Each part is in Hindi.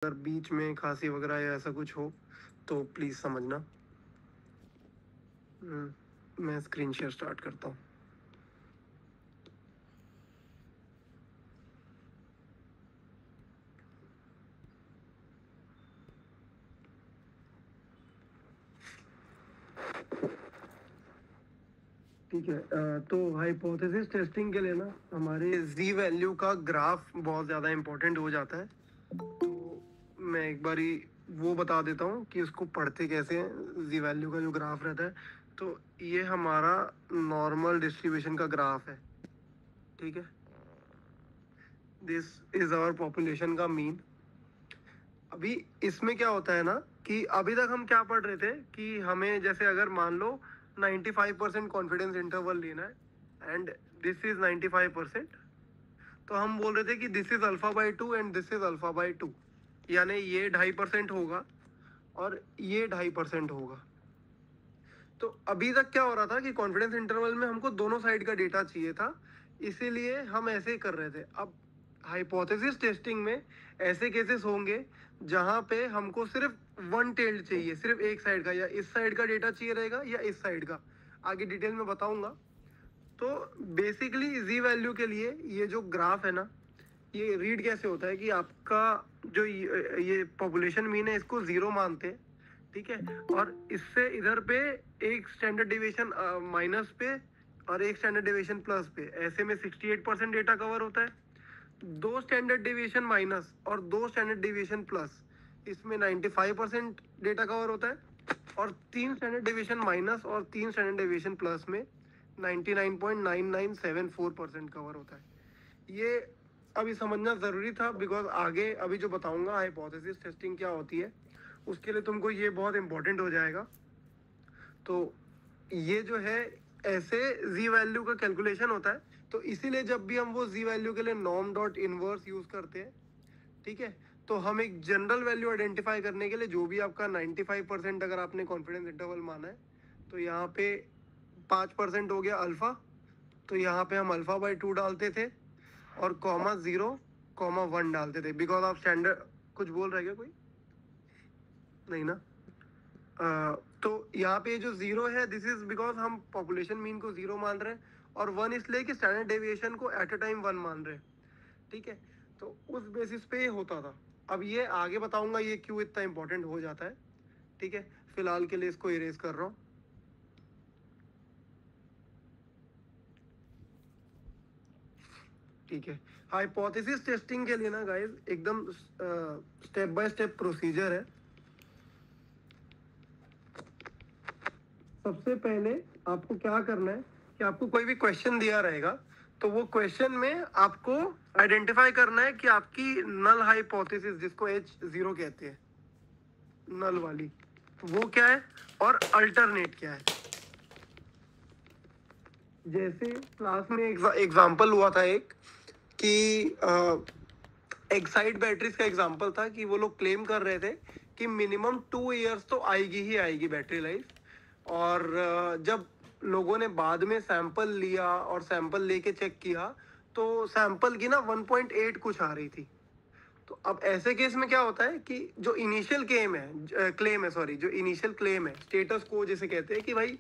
अगर बीच में खांसी वगैरह या ऐसा कुछ हो तो प्लीज़ समझना। मैं स्क्रीन शेयर स्टार्ट करता हूँ। ठीक है, तो हाइपोथेसिस टेस्टिंग के लिए ना हमारे जी वैल्यू का ग्राफ बहुत ज़्यादा इम्पोर्टेंट हो जाता है। तो मैं एक बारी वो बता देता हूँ कि उसको पढ़ते कैसे हैं। जी वैल्यू का जो ग्राफ रहता है, तो ये हमारा नॉर्मल डिस्ट्रीब्यूशन का ग्राफ है। ठीक है, दिस इज आवर पॉपुलेशन का मीन। अभी इसमें क्या होता है ना कि अभी तक हम क्या पढ़ रहे थे कि हमें जैसे अगर मान लो 95% कॉन्फिडेंस इंटरवल लेना है एंड दिस इज 95%, तो हम बोल रहे थे कि this is alpha by 2 and this is alpha by 2, यानी ये 2.5% होगा और ये 2.5% होगा। तो अभी तक क्या हो रहा था कि कॉन्फिडेंस इंटरवल में हमको दोनों साइड का डेटा चाहिए था, इसीलिए हम ऐसे ही कर रहे थे। अब हाइपोथेसिस टेस्टिंग में ऐसे केसेस होंगे जहां पे हमको सिर्फ वन टेल्ड चाहिए, सिर्फ एक साइड का, या इस साइड का डेटा चाहिए रहेगा या इस साइड का, आगे डिटेल में बताऊंगा। तो बेसिकली जी वैल्यू के लिए ये जो ग्राफ है ना, ये रीड कैसे होता है कि आपका जो ये पॉपुलेशन मीन है इसको जीरो मानते हैं। ठीक है, और इससे इधर पे एक स्टैंडर्ड डिविएशन माइनस पे और एक स्टैंडर्ड डिविएशन प्लस पे, ऐसे में 68% डेटा कवर होता है। दो स्टैंडर्ड डिविएशन माइनस और दो स्टैंडर्ड डिविएशन प्लस, इसमें 95% डेटा कवर होता है। और तीन स्टैंडर्ड डिविएशन माइनस और तीन स्टैंडर्ड डिविएशन प्लस में 99.9974% कवर होता है। ये अभी समझना ज़रूरी था, बिकॉज आगे अभी जो बताऊंगा हाइपोथेसिस टेस्टिंग क्या होती है उसके लिए तुमको ये बहुत इंपॉर्टेंट हो जाएगा। तो ये जो है ऐसे जी वैल्यू का कैलकुलेशन होता है। तो इसीलिए जब भी हम वो जी वैल्यू के लिए नॉर्म डॉट इनवर्स यूज़ करते हैं, ठीक है, तो हम एक जनरल वैल्यू आइडेंटिफाई करने के लिए जो भी आपका 95% अगर आपने कॉन्फिडेंस इंटरवल माना है, तो यहाँ पे 5% हो गया अल्फ़ा, तो यहाँ पे हम अल्फ़ा बाई 2 डालते थे और कॉमा 0 कॉमा 1 डालते थे, बिकॉज आप स्टैंडर्ड कुछ बोल रहे क्या कोई? नहीं ना। तो यहाँ पे जो 0 है दिस इज बिकॉज हम पॉपुलेशन मीन को 0 मान रहे हैं, और 1 इसलिए कि स्टैंडर्ड डेविएशन को एट अ टाइम 1 मान रहे हैं। ठीक है, तो उस बेसिस पे ये होता था। अब ये आगे बताऊंगा ये क्यों इतना इंपॉर्टेंट हो जाता है। ठीक है, फिलहाल के लिए इसको इरेज कर रहा हूँ। ठीक है, हाइपोथेसिस टेस्टिंग के लिए ना गाइस एकदम स्टेप बाय स्टेप प्रोसीजर है। सबसे पहले आपको क्या करना है कि आपको कोई भी क्वेश्चन दिया रहेगा, तो वो क्वेश्चन में आपको आइडेंटिफाई करना है कि आपकी नल हाइपोथेसिस, जिसको H0 कहते हैं, नल वाली, वो क्या है और अल्टरनेट क्या है। जैसे क्लास में एग्जाम्पल हुआ था एक कि एक्साइड बैटरीज का एग्जांपल था कि वो लोग क्लेम कर रहे थे कि मिनिमम 2 इयर्स तो आएगी ही आएगी बैटरी लाइफ। और जब लोगों ने बाद में सैंपल लिया और सैंपल लेके चेक किया, तो सैंपल की ना 1.8 कुछ आ रही थी। तो अब ऐसे केस में क्या होता है कि जो इनिशियल क्लेम है, सॉरी, जो इनिशियल क्लेम है, स्टेटस को जिसे कहते हैं कि भाई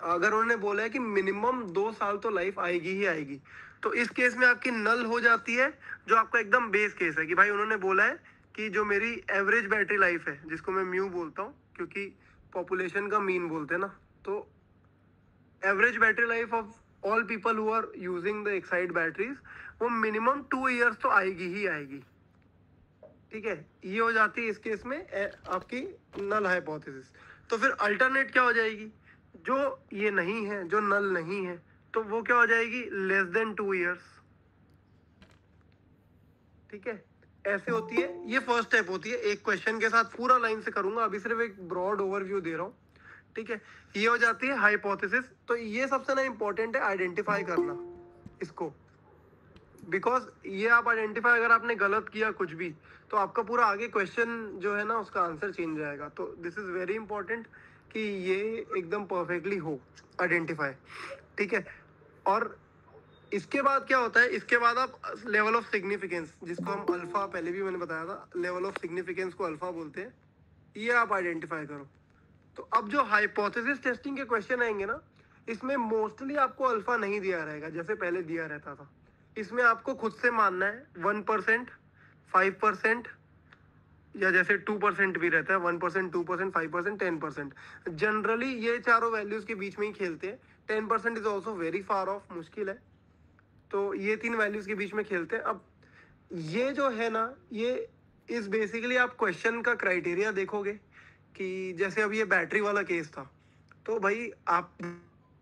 अगर उन्होंने बोला है कि मिनिमम 2 साल तो लाइफ आएगी ही आएगी, तो इस केस में आपकी नल हो जाती है। जो आपका एकदम बेस केस है कि भाई उन्होंने बोला है कि जो मेरी एवरेज बैटरी लाइफ है, जिसको मैं म्यू बोलता हूँ क्योंकि पॉपुलेशन का मीन बोलते हैं ना, तो average battery life of all people who are using the Exide batteries, वो मिनिमम 2 इयर्स तो आएगी ही आएगी। ठीक है, ये हो जाती है इस केस में आपकी नल हाइपोथेसिस। तो फिर अल्टरनेट क्या हो जाएगी, जो ये नहीं है, जो नल नहीं है, तो वो क्या हो जाएगी, लेस देन 2 इयर्स। ठीक है, ऐसे होती है, ये फर्स्ट स्टेप होती है। एक क्वेश्चन के साथ पूरा लाइन से करूंगा, अभी सिर्फ एक ब्रॉड ओवरव्यू दे रहा हूँ। ठीक है, ये हो जाती है हाइपोथेसिस। तो ये सबसे ना इंपॉर्टेंट है आइडेंटिफाई करना इसको, बिकॉज ये आप आइडेंटिफाई अगर आपने गलत किया कुछ भी, तो आपका पूरा आगे क्वेश्चन जो है ना उसका आंसर चेंज जाएगा। तो दिस इज वेरी इंपॉर्टेंट कि ये एकदम परफेक्टली हो आइडेंटिफाई। ठीक है, और इसके बाद क्या होता है, इसके बाद आप लेवल ऑफ सिग्निफिकेंस, जिसको हम अल्फा, पहले भी मैंने बताया था, लेवल ऑफ सिग्निफिकेंस को अल्फा बोलते हैं, ये आप आइडेंटिफाई करो। तो अब जो हाइपोथेसिस टेस्टिंग के क्वेश्चन आएंगे ना, इसमें मोस्टली आपको अल्फा नहीं दिया रहेगा जैसे पहले दिया रहता था। इसमें आपको खुद से मानना है 1%, 5%, या जैसे 2% भी रहता है, 1%, 2%, 5%, 10%। जनरली ये चारों वैल्यूज के बीच में ही खेलते हैं। 10% is also very far of, मुश्किल है। तो ये तीन वैल्यूज के बीच में खेलते हैं। अब ये जो है ना, ये इस बेसिकली आप क्वेश्चन का क्राइटेरिया देखोगे कि जैसे अब ये बैटरी वाला केस था, तो भाई आप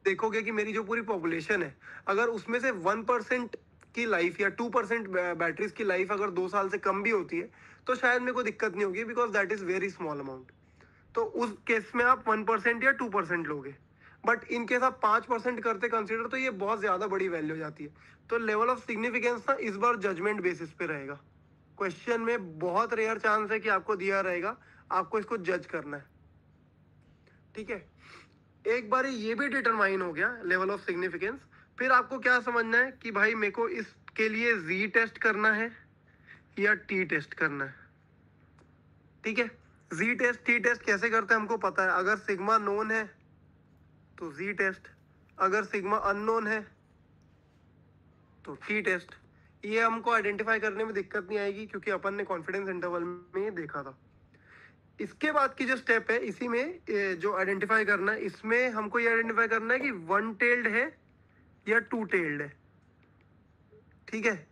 देखोगे कि मेरी जो पूरी पॉपुलेशन है, अगर उसमें से 1% की लाइफ या 2% बैटरीज की लाइफ अगर 2 साल से कम भी होती है, तो शायद मेरे को दिक्कत नहीं होगी, because that is very small amount. तो उस केस में आप 1% या 2% लोगे। बट इन केस आप 5% करते कंसिडर, तो ये बहुत ज्यादा बड़ी वैल्यू हो जाती है। तो लेवल ऑफ सिग्निफिकेंस ना इस बार जजमेंट बेसिस पे रहेगा। क्वेश्चन में बहुत रेयर चांस है कि आपको दिया रहेगा, आपको इसको जज करना है। ठीक है, एक बार ये भी डिटरमाइन हो गया लेवल ऑफ सिग्निफिकेंस। फिर आपको क्या समझना है कि भाई मेरे को इसके लिए जी टेस्ट करना है या टी टेस्ट करना है। ठीक है, जी टेस्ट टी टेस्ट कैसे करते हैं हमको पता है। अगर सिग्मा नोन है तो जी टेस्ट, अगर सिग्मा अननोन है तो टी टेस्ट। ये हमको आइडेंटिफाई करने में दिक्कत नहीं आएगी, क्योंकि अपन ने कॉन्फिडेंस इंटरवल में ये देखा था। इसके बाद की जो स्टेप है, इसी में जो आइडेंटिफाई करना है, इसमें हमको ये आइडेंटिफाई करना है कि वन टेल्ड है या टू टेल्ड है। ठीक है,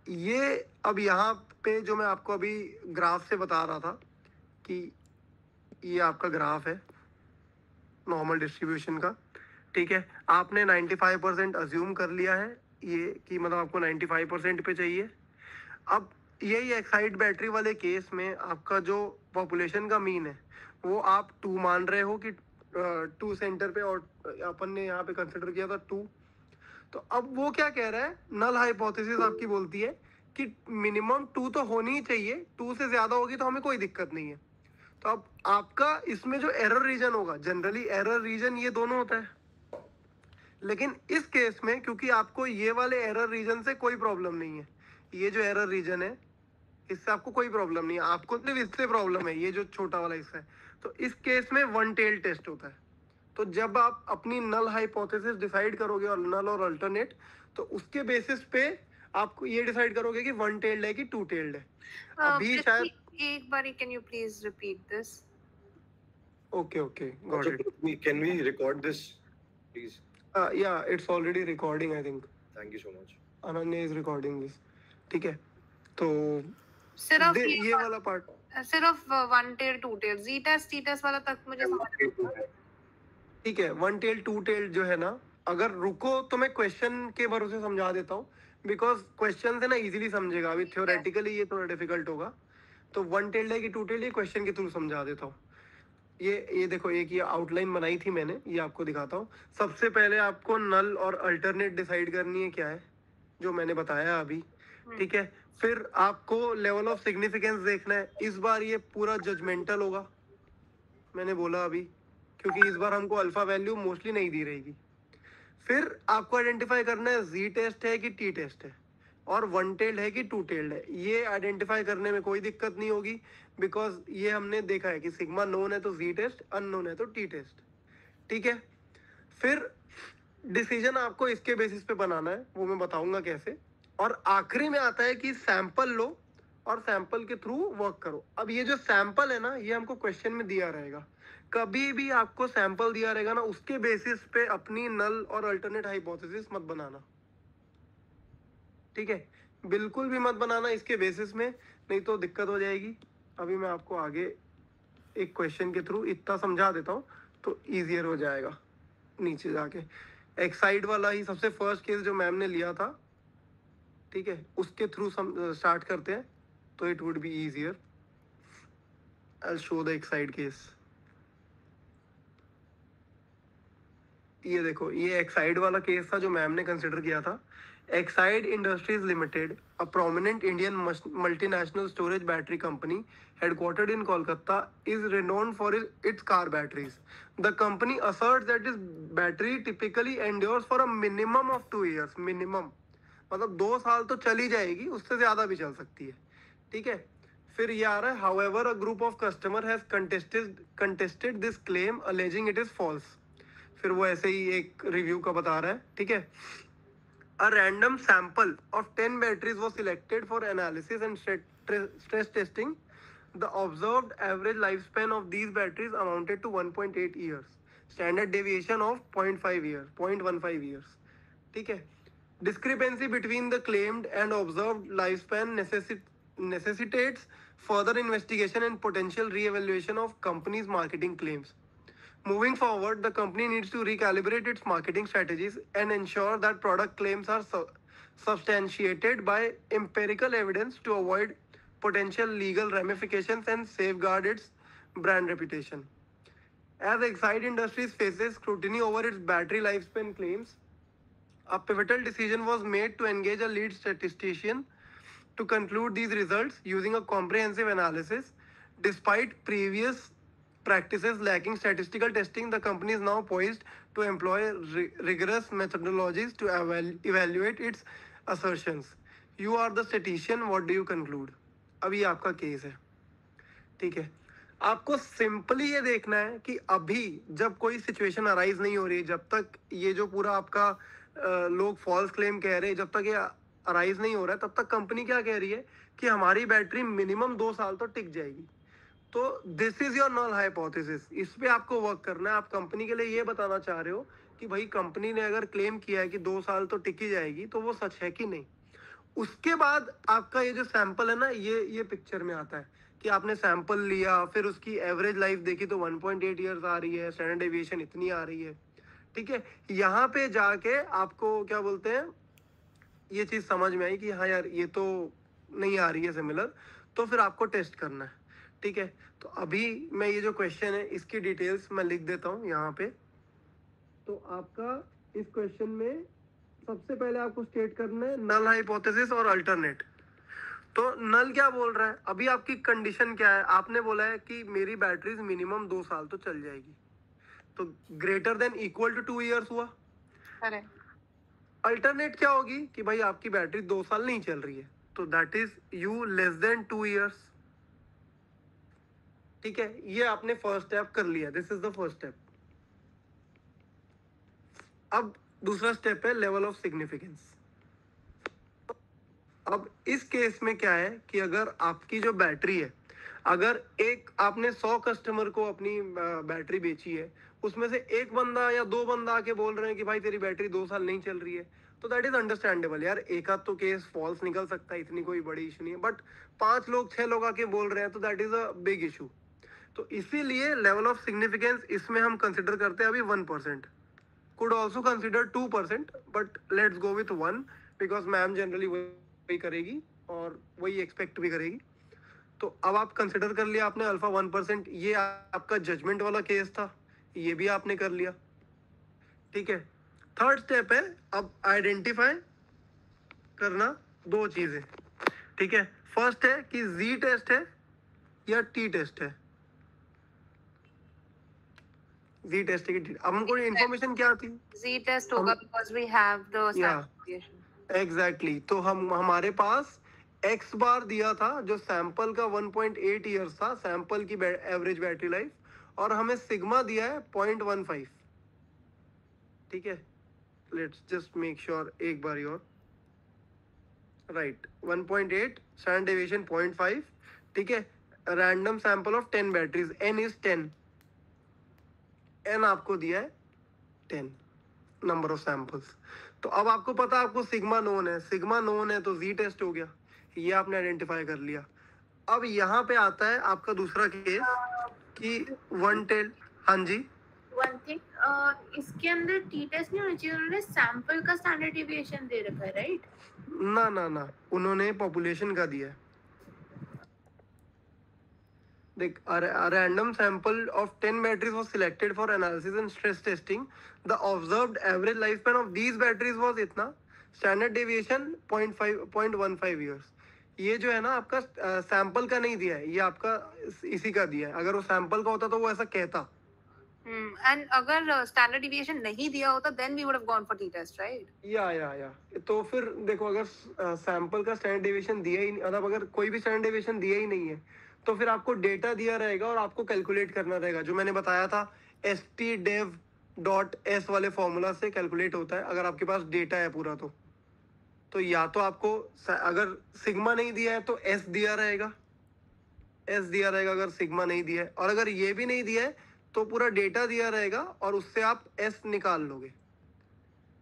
ये अब यहाँ पे जो मैं आपको अभी ग्राफ से बता रहा था कि ये आपका ग्राफ है नॉर्मल डिस्ट्रीब्यूशन का। ठीक है, आपने 95% अज्यूम कर लिया है, ये कि मतलब आपको 95% पे चाहिए। अब यही एक्साइड बैटरी वाले केस में आपका जो पॉपुलेशन का मीन है, वो आप 2 मान रहे हो कि 2 सेंटर पे, और अपन ने यहाँ पे कंसिडर किया था 2। तो अब वो क्या कह रहा है, नल हाइपोथेसिस आपकी बोलती है कि मिनिमम 2 तो होनी ही चाहिए, 2 से ज्यादा होगी तो हमें कोई दिक्कत नहीं है। तो अब आपका इसमें जो एरर रीजन होगा, जनरली एरर रीजन ये दोनों होता है, लेकिन इस केस में क्योंकि आपको ये वाले एरर रीजन से कोई प्रॉब्लम नहीं है, ये जो एरर रीजन है इससे आपको कोई प्रॉब्लम नहीं है, आपको सिर्फ इससे प्रॉब्लम है, ये जो छोटा वाला हिस्सा है। तो इस केस में वन टेल टेस्ट होता है। तो जब आप अपनी नल हाइपोथेसिस डिसाइड करोगे और नल और अल्टरनेट, तो उसके बेसिस पे आपको ये डिसाइड करोगे कि वन टेल्ड है कि टू टेल्ड है। अभी शायद एक बार can you please repeat this? Okay okay, got Also, it. can we record this, please? या it's already recording I think. Thank you so much. Ananya is recording this. ठीक है, तो सिर्फ ये वाला पार्ट, सिर्फ one tail two tail, g test t test वाला तक मुझे समझ। ठीक है। वन टेल टू टेल जो है ना, अगर रुको तो मैं क्वेश्चन के भरोसे समझा देता हूँ, बिकॉज क्वेश्चन से ना इजीली समझेगा, अभी थ्योरेटिकली ये थोड़ा डिफिकल्ट होगा। तो वन टेल्ड है कि टू टेल्ड, ये क्वेश्चन के थ्रू समझा देता हूँ। ये देखो, एक ये आउटलाइन बनाई थी मैंने, ये आपको दिखाता हूँ। सबसे पहले आपको नल और अल्टरनेट डिसाइड करनी है क्या है, जो मैंने बताया अभी। ठीक है, फिर आपको लेवल ऑफ सिग्निफिकेंस देखना है। इस बार ये पूरा जजमेंटल होगा, मैंने बोला अभी, क्योंकि इस बार हमको अल्फा वैल्यू मोस्टली नहीं दी रहेगी। फिर आपको आइडेंटिफाई करना है जी टेस्ट है कि टी टेस्ट है, और वन टेल्ड है कि टू टेल्ड है। ये आइडेंटिफाई करने में कोई दिक्कत नहीं होगी, बिकॉज ये हमने देखा है कि सिग्मा नोन है तो जी टेस्ट, अननोन है तो टी टेस्ट। ठीक है, फिर डिसीजन आपको इसके बेसिस पे बनाना है, वो मैं बताऊंगा कैसे। और आखिरी में आता है कि सैंपल लो और सैंपल के थ्रू वर्क करो। अब ये जो सैंपल है ना, ये हमको क्वेश्चन में दिया रहेगा। कभी भी आपको सैंपल दिया रहेगा ना, उसके बेसिस पे अपनी नल और अल्टरनेट हाइपोथेसिस मत बनाना। ठीक है, बिल्कुल भी मत बनाना इसके बेसिस में, नहीं तो दिक्कत हो जाएगी। अभी मैं आपको आगे एक क्वेश्चन के थ्रू इतना समझा देता हूँ, तो ईजियर हो जाएगा नीचे जाके। एक्साइड वाला ही सबसे फर्स्ट केस जो मैम ने लिया था, ठीक है, उसके थ्रू स्टार्ट करते हैं, तो it would be easier. I will show the Exide case. ये देखो, ये एक्साइड वाला केस था जो मैम ने कंसिडर किया था। Exide Industries Limited, a prominent Indian multinational storage battery company headquartered in Kolkata, is renowned for its car batteries. The company asserts that its battery typically endures for a minimum of 2 years. Minimum मतलब 2 साल तो चली जाएगी, उससे ज़्यादा भी चल सकती है. ठीक है. फिर ये आ रहा है, however, a group of customer has contested this claim, alleging it is false. फिर वो ऐसे ही एक रिव्यू का बता रहा है. ठीक है. A random sample of 10 batteries was selected for analysis and stress testing. The observed average lifespan of these batteries amounted to 1.8 years. Standard deviation of 0.15 years. ठीक है. Discrepancy between the claimed and observed lifespan necessitates further investigation and potential re-evaluation of company's marketing claims. Moving forward, the company needs to recalibrate its marketing strategies and ensure that product claims are substantiated by empirical evidence to avoid potential legal ramifications and safeguard its brand reputation. As Exide Industries faces scrutiny over its battery lifespan claims, a pivotal decision was made to engage a lead statistician to conclude these results using a comprehensive analysis. Despite previous practices lacking statistical testing, the company is now poised to employ rigorous methodologies to evaluate its assertions. You are the statistician. What do you conclude? अभी आपका केस है. ठीक है. आपको सिंपली ये देखना है कि अभी जब कोई सिचुएशन अराइज नहीं हो रही, जब तक ये जो पूरा आपका लोग फॉल्स क्लेम कह रहे हैं, जब तक ये अराइज नहीं हो रहा है, तब तक कंपनी क्या कह रही है कि हमारी बैटरी मिनिमम 2 साल तो टिक जाएगी. तो this is your null hypothesis. इस पे आपको वर्क करना है. आप कंपनी के लिए ये बताना चाह रहे हो कि भाई कंपनी ने अगर क्लेम किया है कि 2 साल तो टिकी जाएगी, तो वो सच है कि नहीं. उसके बाद आपका ये जो सैंपल है ना, ये पिक्चर में आता है कि आपने सैंपल लिया, फिर उसकी एवरेज लाइफ देखी तो 1.8 ईयर्स आ रही है, स्टैंडर्ड डेविएशन इतनी आ रही है. ठीक है. यहाँ पे जाके आपको क्या बोलते हैं, ये चीज़ समझ में आई कि हाँ यार ये तो नहीं आ रही है सिमिलर, तो फिर आपको टेस्ट करना है. ठीक है. तो अभी मैं ये जो क्वेश्चन है इसकी डिटेल्स मैं लिख देता हूँ यहाँ पे. तो आपका इस क्वेश्चन में सबसे पहले आपको स्टेट करना है नल हाइपोथेसिस और अल्टरनेट. तो नल क्या बोल रहा है, अभी आपकी कंडीशन क्या है, आपने बोला है कि मेरी बैटरीज मिनिमम 2 साल तो चल जाएगी, तो greater than equal to 2 years हुआ. करेक्ट. अल्टरनेट क्या होगी कि भाई आपकी बैटरी 2 साल नहीं चल रही है, तो that is you less than 2 years. ठीक है. ये आपने फर्स्ट स्टेप कर लिया. This is the first step. अब दूसरा स्टेप है लेवल ऑफ सिग्निफिकेंस. अब इस केस में क्या है कि अगर आपकी जो बैटरी है, अगर एक आपने 100 कस्टमर को अपनी बैटरी बेची है, उसमें से एक बंदा या 2 बंदा आके बोल रहे हैं कि भाई तेरी बैटरी 2 साल नहीं चल रही है, तो दैट इज अंडरस्टैंडेबल. यार एक आध तो केस फॉल्स निकल सकता है, इतनी कोई बड़ी इशू नहीं है. बट 5 लोग 6 लोग आके बोल रहे हैं, तो that is a big issue. तो इसीलिए लेवल ऑफ सिग्निफिकेंस इसमें हम कंसिडर करते हैं अभी 1%. Could also consider 2%, but let's go with 1 because ma'am generally वही करेगी और वही एक्सपेक्ट भी करेगी. तो अब आप कंसिडर कर लिया आपने अल्फा 1%. ये आपका जजमेंट वाला केस था, ये भी आपने कर लिया. ठीक है. थर्ड स्टेप है अब आइडेंटिफाई करना 2 चीजें. ठीक है. फर्स्ट है कि जी टेस्ट है या टी टेस्ट है. जी टेस्ट की अब हमको इन्फॉर्मेशन क्या थी, Z test होगा because we have the Yeah. sample. Exactly. तो हमारे पास एक्स बार दिया था जो सैंपल का 1.8 ईयर्स था, सैंपल की एवरेज बैटरी लाइफ, और हमें सिग्मा दिया है 0.15. ठीक है. लेट्स जस्ट मेक श्योर एक बार और. राइट. 1.8, standard deviation 0.5. ठीक है. Random sample of 10 batteries, n is 10. n आपको दिया है 10 नंबर ऑफ सैंपल्स. तो अब आपको पता, आपको सिग्मा नोन है, सिग्मा नोन है तो जी टेस्ट हो गया, ये आपने आइडेंटिफाई कर लिया. अब यहाँ पे आता है आपका दूसरा केस कि वन टेल. हाँ जी. वन थिंग, इसके अंदर टी टेस्ट नहीं होना चाहिए, उन्होंने सैंपल का स्टैंडर्ड डेविएशन दे रखा है, राइट? ना ना ना, उन्होंने पॉपुलेशन का दिया है. देख, a random sample of 10 batteries was selected for analysis and stress testing. The observed average lifespan of these batteries was इतना. Standard deviation 0.15 years. ये जो है ना आपका सैंपल का नहीं दिया है, ये आपका इसी का दिया है। अगर वो सैंपल का होता तो वो ऐसा कहता। एंड अगर स्टैंडर्ड डिविएशन नहीं दिया होता then we would have gone for T test, right? या तो फिर देखो, अगर सैंपल का स्टैंडर्ड डेविएशन दिया ही, मतलब अगर कोई भी स्टैंडर्ड डेविएशन दिया ही नहीं है, तो फिर आपको डेटा दिया रहेगा और आपको कैलकुलेट करना रहेगा, जो मैंने बताया था stdev.s वाले फॉर्मूला से कैलकुलेट होता है अगर आपके पास डेटा है पूरा। तो या तो आपको अगर सिग्मा नहीं दिया है तो एस दिया रहेगा, अगर सिग्मा नहीं दिया है, और अगर ये भी नहीं दिया है तो पूरा डेटा दिया रहेगा और उससे आप एस निकाल लोगे,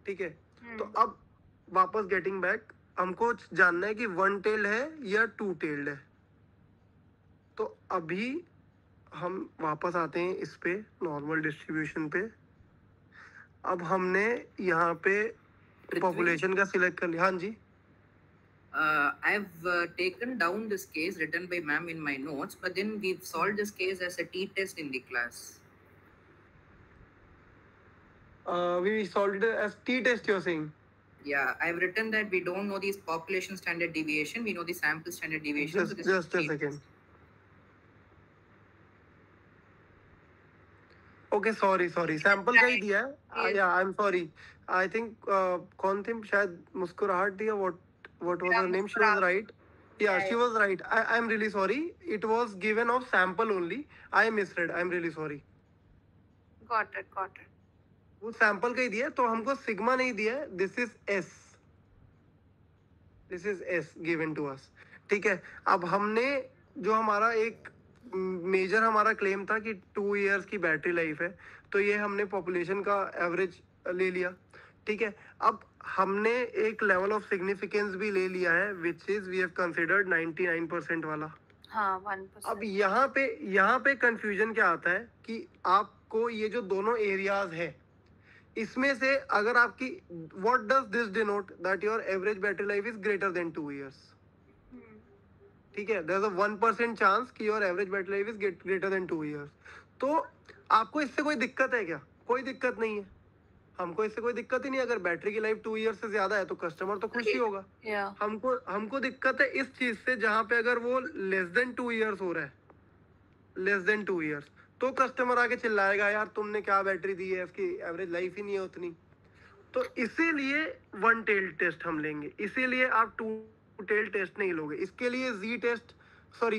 ठीक है? तो अब वापस गेटिंग बैक, हमको जानना है कि वन टेल्ड है या टू टेल्ड है। तो अभी हम वापस आते हैं इस पे, नॉर्मल डिस्ट्रीब्यूशन पे। अब हमने यहाँ पे पॉपुलेशन का सिलेक्ट कर लिया। हाँ जी, I've taken down this case written by ma'am in my notes, but then we've solved this case as a t-test in the class. we solved it as t-test, you're saying? Yeah, I've written that we don't know these population standard deviation, we know the sample standard deviation. Just, so this is just a t-test. second. Okay, sorry, sample का ही दिया है। Yeah, I'm sorry. I think कौन थी, शायद मुस्कुराहट दिया। What was her name? She was right. Yeah, she was right. I'm really sorry. It was given of sample only. I misread. I'm really sorry. Got it. वो सैंपल का ही दिया है, तो हमको सिग्मा नहीं दिया है। This is as given to us, ठीक है? अब हमने जो हमारा एक मेजर हमारा क्लेम था कि 2 इयर्स की बैटरी लाइफ है, तो ये हमने पॉपुलेशन का एवरेज ले लिया, ठीक है? अब हमने एक लेवल ऑफ सिग्निफिकेंस भी ले लिया है, which is we have considered 99% वाला। हाँ, 1%। अब यहाँ पे कंफ्यूजन क्या आता है कि आपको ये जो दोनों एरियाज है, इसमें से अगर आपकी, what does this denote? That your average battery life is greater than 2 years, ठीक है? देयर इज अ 1% चांस कि your average battery life is greater than 2 years. तो आपको इससे कोई दिक्कत है क्या? कोई दिक्कत नहीं है, हमको इससे कोई दिक्कत ही नहीं। अगर बैटरी की लाइफ 2 ईयर्स से ज्यादा है तो कस्टमर तो खुश ही होगा। हमको दिक्कत है इस चीज से, जहां पे अगर वो लेस देन 2 ईयर्स हो रहा है, लेस देन 2 ईयर्स, तो कस्टमर आके चिल्लाएगा, यार तुमने क्या बैटरी दी है, इसकी एवरेज लाइफ ही नहीं है उतनी। तो इसीलिए वन टेल टेस्ट हम लेंगे, इसीलिए आप टू टेल टेस्ट नहीं लोगे। इसके लिए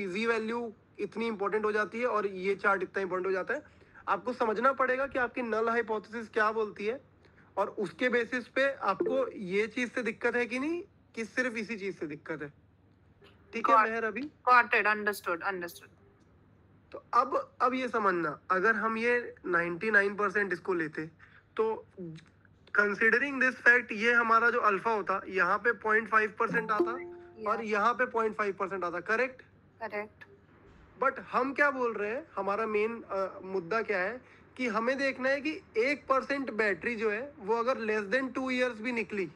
जी वैल्यू इतनी इंपॉर्टेंट हो जाती है और ये चार्ट इतना इंपॉर्टेंट हो जाता है। आपको समझना पड़ेगा कि आपकी नल हाइपोथेसिस क्या बोलती है, और उसके बेसिस पे आपको ये चीज से दिक्कत है कि नहीं, कि सिर्फ इसी चीज से दिक्कत है, ठीक है मेहर? अभी गॉट इट, अंडरस्टूड। तो अब ये समझना, अगर हम ये 99% इसको लेते, तो कंसिडरिंग दिस फैक्ट, ये हमारा जो अल्फा होता, यहाँ पे 0.5% आता और यहाँ पे 0.5% आता, करेक्ट? बट हम क्या बोल रहे हैं, हमारा मेन मुद्दा क्या है कि हमें देखना है कि 1% बैटरी जो है वो अगर लेस देन 2 इयर्स भी निकली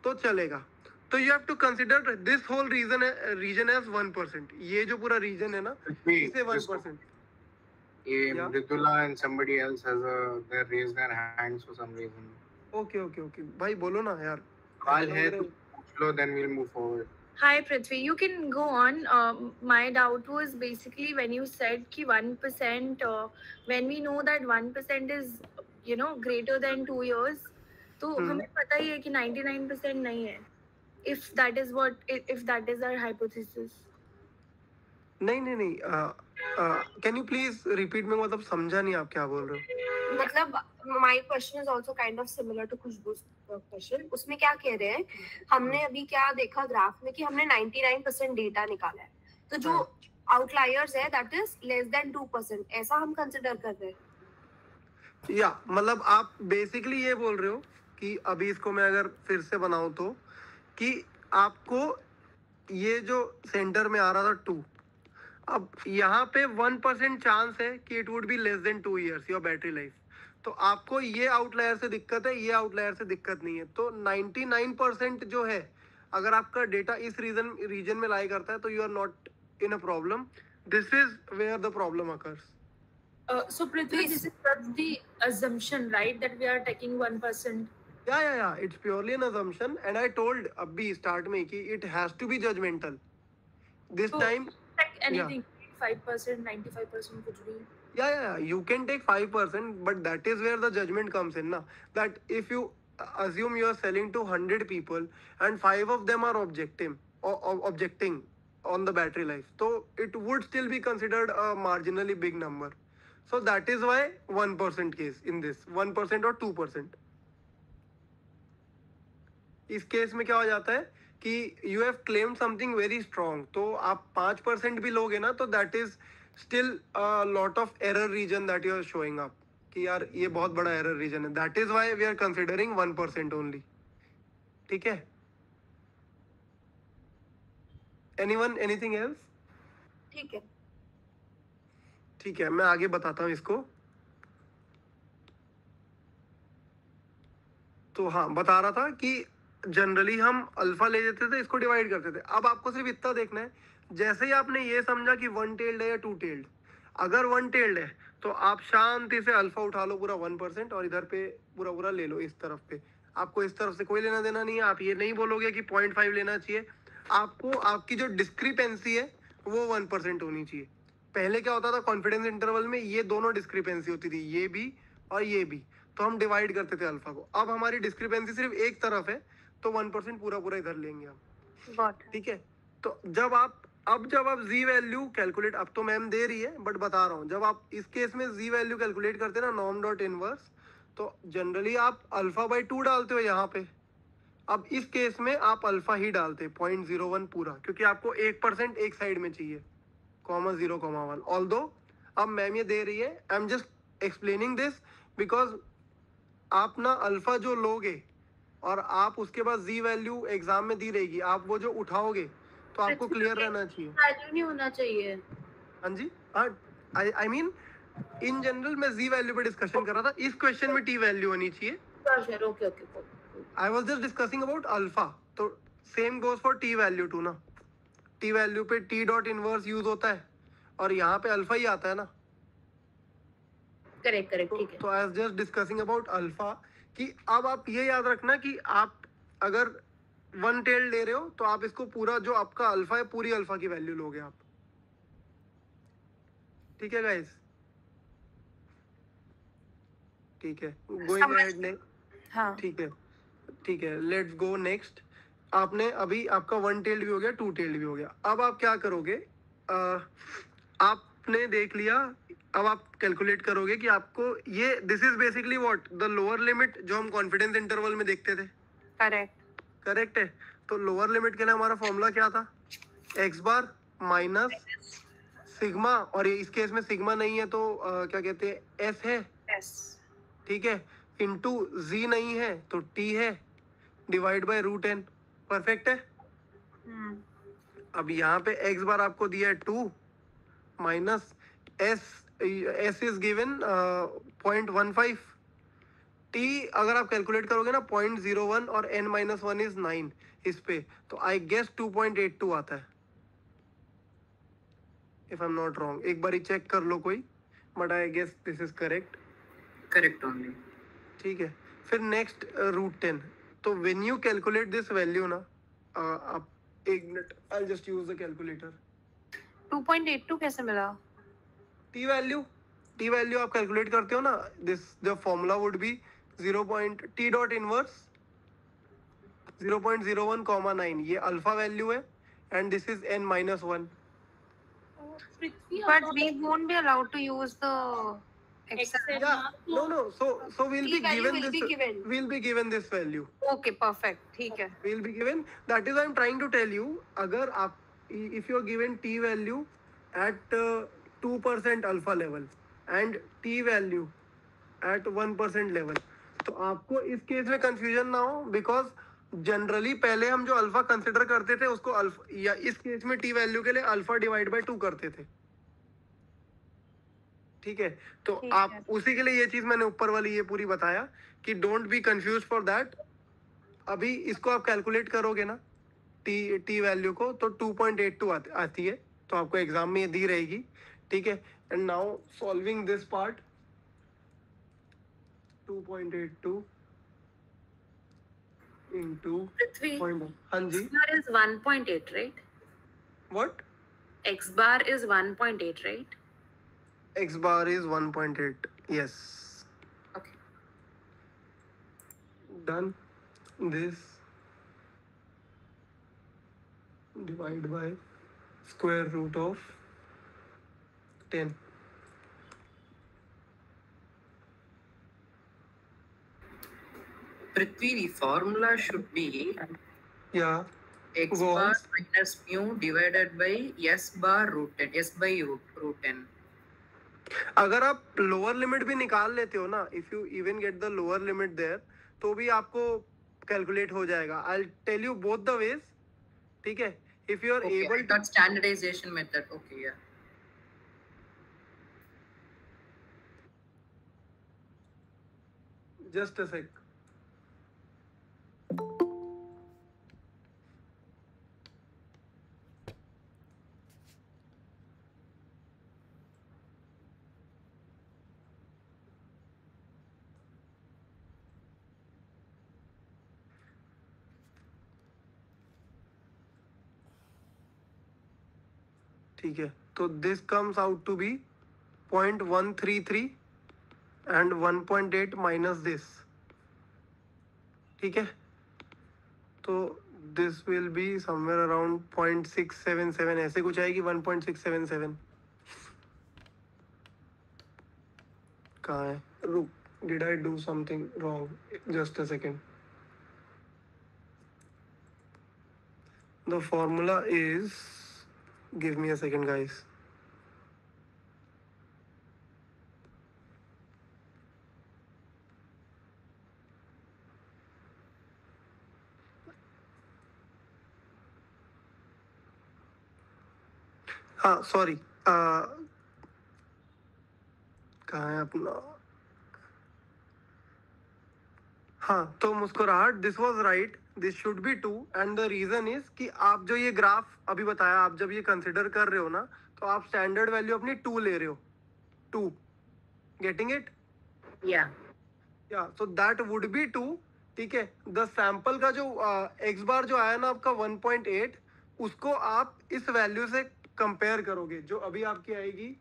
तो चलेगा। तो you have to consider this whole region as 1%। ये जो पूरा रीजन है ना, इसे 1%। Yeah. Mridula and somebody else they raised their hands for some reason. Okay. भाई बोलो ना यार। सवाल है तो पूछ लो, then we'll move forward. Hi Prithvi, you can go on. My doubt was basically when you said कि 1%, when we know that 1% is, greater than 2 years, तो हमें पता ही है कि 99% नहीं है. If that is our hypothesis. नहीं, कैन यू प्लीज रिपीट? में मतलब समझा नहीं आप क्या बोल रहे हो। मतलब my question is also kind of similar to Khushboo's question. उसमें क्या कह रहे हैं, हमने अभी क्या देखा ग्राफ में कि हमने 99% डेटा निकाला है, तो जो आउटलायर्स है दैट इज लेस देन 2%, ऐसा हम कंसीडर कर रहे हैं। या मतलब आप बेसिकली ये बोल रहे हो कि अभी इसको मैं अगर फिर से बनाऊं तो, कि आपको ये जो सेंटर में आ रहा था 2, अब यहाँ पे 1% चांस है कि it would be less than 2 years your battery life. तो आपको ये आउटलायर से दिक्कत है, ये आउटलायर से दिक्कत नहीं है। तो 99% जो है, अगर आपका डेटा इस रीजन में लाई करता है, तो you are not in a problem. This is where the problem occurs. So Prithvi, this is the assumption, right, that we are taking 1%. या it's purely an assumption and I told अभी स्टार्ट में कि it has to be judgemental this So, time. like anything, 5%, 95% कुछ भी. Yeah, you can take 5%, but that is where the judgment comes in, na. That if you assume you are selling to 100 people and 5 of them are objecting on the battery life, so it would still be considered a marginally big number. So that is why 1% case in this, 1% or 2%. इस केस में क्या हो जाता है कि you have claimed something very strong, तो आप 5% भी लोगे ना तो that is still lot of error region that you are showing up कि यार ये बहुत बड़ा एरर रीजन है. That is why we are considering 1% only. ठीक है. Anyone anything else? ठीक है. ठीक है, मैं आगे बताता हूँ इसको. तो हाँ, बता रहा था कि जनरली हम अल्फा ले लेते थे, इसको डिवाइड करते थे. अब आपको सिर्फ इतना देखना है, जैसे ही आपने ये समझा कि 1 टेल्ड है या 2 टेल्ड, अगर 1 टेल्ड है तो आप शांति से अल्फा उठा लो पूरा 1% और इधर पे पूरा पूरा ले लो इस तरफ पे. आपको इस तरफ से कोई लेना देना नहीं है. आप ये नहीं बोलोगे कि 0.5 लेना चाहिए. आपको आपकी जो डिस्क्रिपेंसी है वो 1% होनी चाहिए. पहले क्या होता था कॉन्फिडेंस इंटरवल में, ये दोनों डिस्क्रिपेंसी होती थी, ये भी और ये भी, तो हम डिवाइड करते थे अल्फा को. अब हमारी डिस्क्रिपेंसी सिर्फ एक तरफ है तो 1% पूरा पूरा इधर लेंगे हम. Got it. ठीक है. तो जब आप जी वैल्यू कैलकुलेट, अब तो मैम दे रही है बट बता रहा हूँ, जब आप इस केस में जी वैल्यू कैलकुलेट करते हैं ना नॉर्म डॉट इनवर्स, तो जनरली आप अल्फा बाई 2 डालते हो यहाँ पे. अब इस केस में आप अल्फा ही डालते 0.01 पूरा, क्योंकि आपको 1% एक साइड में चाहिए, (0,1). ऑल्दो अब मैम ये दे रही है, I am just explaining this because आप ना अल्फा जो लोगे और आप उसके बाद जी वैल्यू एग्जाम में दी रहेगी, आप वो जो उठाओगे तो आपको क्लियर रहना चाहिए. वैल्यू नहीं होना चाहिए. हाँ जी. हाँ, आई मीन इन जनरल मैं जी वैल्यू पे डिस्कशन कर रहा था. इस क्वेश्चन में टी वैल्यू होनी चाहिए. Sure, okay. I was just discussing about alpha, तो same goes for t value too ना. टी वैल्यू पे टी डॉट इनवर्स यूज होता है और यहाँ पे अल्फा ही आता है ना. करेक्ट, ठीक है. तो I was just discussing about alpha कि अब आप ये याद रखना कि आप अगर 1 टेल ले रहे हो तो आप इसको पूरा जो आपका अल्फा है पूरी अल्फा की वैल्यू लोगे आप. ठीक है गाइस? ठीक है, गोइंग अहेड ने. हाँ. ठीक है, लेट्स गो नेक्स्ट. आपने अभी आपका 1 टेल्ड भी हो गया, 2 टेल्ड भी हो गया. अब आप क्या करोगे, आपने देख लिया, अब आप कैलकुलेट करोगे कि आपको ये this is basically what the lower limit जो हम कॉन्फिडेंस इंटरवल में देखते थे. करेक्ट है. तो लोअर लिमिट के लिए हमारा फॉर्मूला क्या था, एक्स बार माइनस सिग्मा, और इस केस में सिग्मा नहीं है तो क्या कहते हैं, एस है. ठीक है. इनटू जी नहीं है तो टी है, डिवाइड बाय √n. परफेक्ट है. अब यहाँ पे एक्स बार आपको दिया है 2 minus S is given 0.15. T अगर आप कैलकुलेट करोगे ना 0.01 और n-1 इज 9 इस पे, तो आई गेस 2.82 आता है if I am not wrong. एक बार चेक कर लो कोई, but I guess this is correct. Correct only. ठीक है. फिर नेक्स्ट √10. तो when you calculate this value ना, आप एक minute, I just use the calculator. 2.82 कैसे मिला? टी वैल्यू आप कैलकुलेट करते हो ना, this the formula would be 0. T dot inverse 0.01,9. ये अल्फा वैल्यू है and this is n-1. But we won't be allowed to use the Excel. Yeah, no. So we'll be given will this. be given. We'll be given this value. Okay, perfect. ठीक है. We'll be given. That is I'm trying to tell you. अगर आप if you are given t value at 2% alpha level and t value at 1% level, तो आपको इस केस में कंफ्यूजन ना हो, बिकॉज जनरली पहले हम जो अल्फा कंसिडर करते थे उसको अल्फा, या इस केस में टी वैल्यू के लिए अल्फा डिवाइड बाय 2 करते थे. ठीक है. तो आप उसी के लिए ये चीज मैंने ऊपर वाली ये पूरी बताया कि don't be confuse for that. अभी इसको आप कैलकुलेट करोगे ना टी वैल्यू को, तो 2.82 आती है, तो आपको एग्जाम में ये दी रहेगी. ठीक है. And now solving this part 2.82. into Prithvi, 0.1. हाँ जी. X bar is 1.8, right? What? X bar is 1.8, right? X bar is 1.8. Yes. Okay. Done. This divide by square root of 10. Prithvi, the formula should be Yeah. x Go bar on. minus mu divided by s bar root 10, s by root 10. अगर आप लोअर लिमिट भी निकाल लेते हो ना, if you even get the lower limit there, तो भी आपको कैलकुलेट हो जाएगा. I tell you both the ways. ठीक है. If you are Okay, able I thought standardization method. Okay, yeah. Just a sec. ठीक है. तो this comes out to be 0.133 and 1.8 minus this. ठीक है. तो this will be somewhere around 0.677 ऐसे कुछ आएगी. 1.677 कहाँ है? रुक, did I do something wrong? Just a second. The formula is, give me a second guys. हाँ सॉरी, कहाँ है अपना? हाँ, तो मुस्कुराहट, this was right, this should be 2 and the reason is कि आप जो ये ग्राफ अभी बताया, आप जब ये कंसिडर कर रहे हो ना, तो आप स्टैंडर्ड वैल्यू अपनी 2 ले रहे हो. 2, गेटिंग इट? Yeah. या सो दैट वुड बी 2. ठीक है. द सैंपल का जो एक्स बार जो आया ना आपका 1.8, उसको आप इस वैल्यू से कंपेयर करोगे, जो अभी आपकी आएगी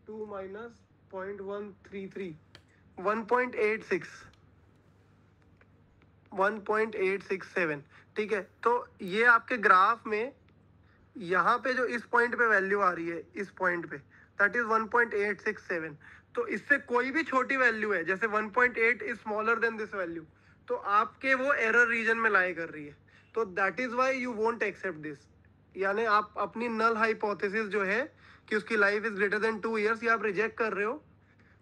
2 माइनस 0.133, 1.86, 1.867. ठीक है. तो ये आपके ग्राफ में यहाँ पे जो इस पॉइंट पे वैल्यू आ रही है, इस पॉइंट पे, दैट इज 1.867. तो इससे कोई भी छोटी वैल्यू है, जैसे 1.8 is smaller than this value, तो आपके वो एरर रीजन में लाई कर रही है. तो that is why you won't accept this. यानी आप अपनी नल हाइपोथेसिस जो है कि उसकी life is greater than 2 years, ये आप रिजेक्ट कर रहे हो,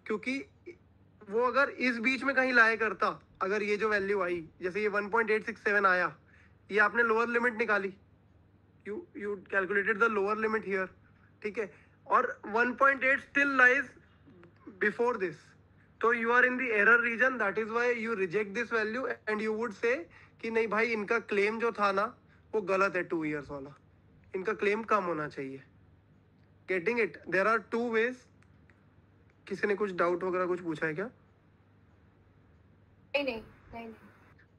क्योंकि वो अगर इस बीच में कहीं लाया करता, अगर ये जो वैल्यू आई, जैसे ये 1.867 आया, ये आपने लोअर लिमिट निकाली, you calculated the lower limit here. ठीक है. और 1.8 still lies before this, तो you are in the error region. That is why you reject this value and you would say कि नहीं भाई, इनका क्लेम जो था ना वो गलत है, 2 years वाला, इनका क्लेम कम होना चाहिए. Getting it? There are 2 ways. किसी ने कुछ डाउट वगैरह कुछ पूछा है क्या?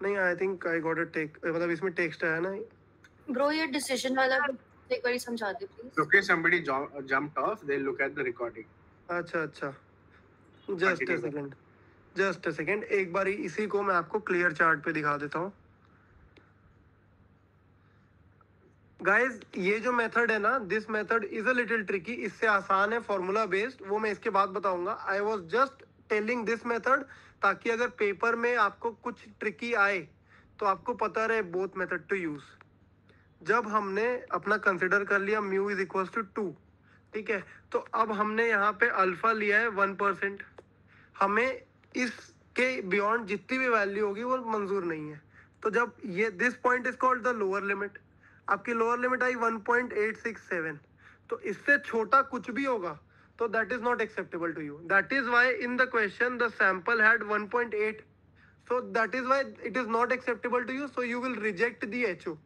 नहीं, I think I got it. टेक, मतलब इसमें टेक्स्ट आया ना. ब्रो ये डिसीजन वाला एक बार समझा दे please. Okay, somebody jumped off. They'll look at the recording. अच्छा, जस्ट अ सेकेंड. एक बार इसी को मैं आपको क्लियर चार्ट पे दिखा देता हूँ. गाइज, ये जो मेथड है ना, this method is a little tricky. इससे आसान है फॉर्मूला बेस्ड, वो मैं इसके बाद बताऊंगा. I was just telling this method ताकि अगर पेपर में आपको कुछ ट्रिकी आए तो आपको पता रहे बोथ मेथड टू यूज. जब हमने अपना कंसिडर कर लिया म्यू इज इक्वल टू 2, ठीक है, तो अब हमने यहाँ पे अल्फा लिया है 1%. हमें इसके बियॉन्ड जितनी भी वैल्यू होगी वो मंजूर नहीं है. तो जब ये this point is called the lower limit, आपकी लोअर लिमिट आई 1.867, तो इससे छोटा कुछ भी होगा तो that is not acceptable to you. That is why in the question the sample had 1.8, so that is why it is not acceptable to you, so you will reject the HO.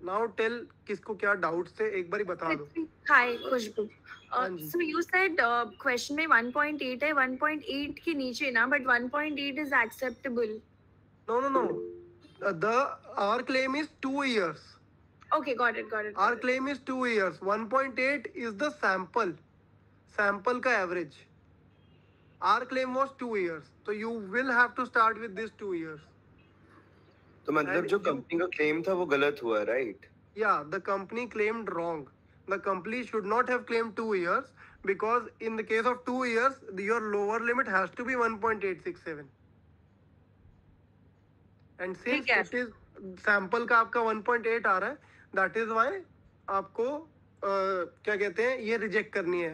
Now tell किसको क्या डाउट थे, एक बार बता दो. हाय खुशबू. हाँ जी. So you said क्वेश्चन में 1.8 है, 1.8 के नीचे ना, but 1.8 is acceptable. No. Our claim is 2 years. Okay, got it. Our claim is 2 years. 1.8 is the sample का average. Our claim was 2 years. So you will have to start with this 2 years. तो मतलब And जो you- कंपनी का क्लेम था वो गलत हुआ, right? Yeah, the company claimed wrong. The company should not have claimed 2 years because in the case of 2 years, your lower limit has to be 1.867. And since ठीक है। it is sample का आपका 1.8 आ रहा है, that is why आपको क्या कहते हैं ये रिजेक्ट करनी है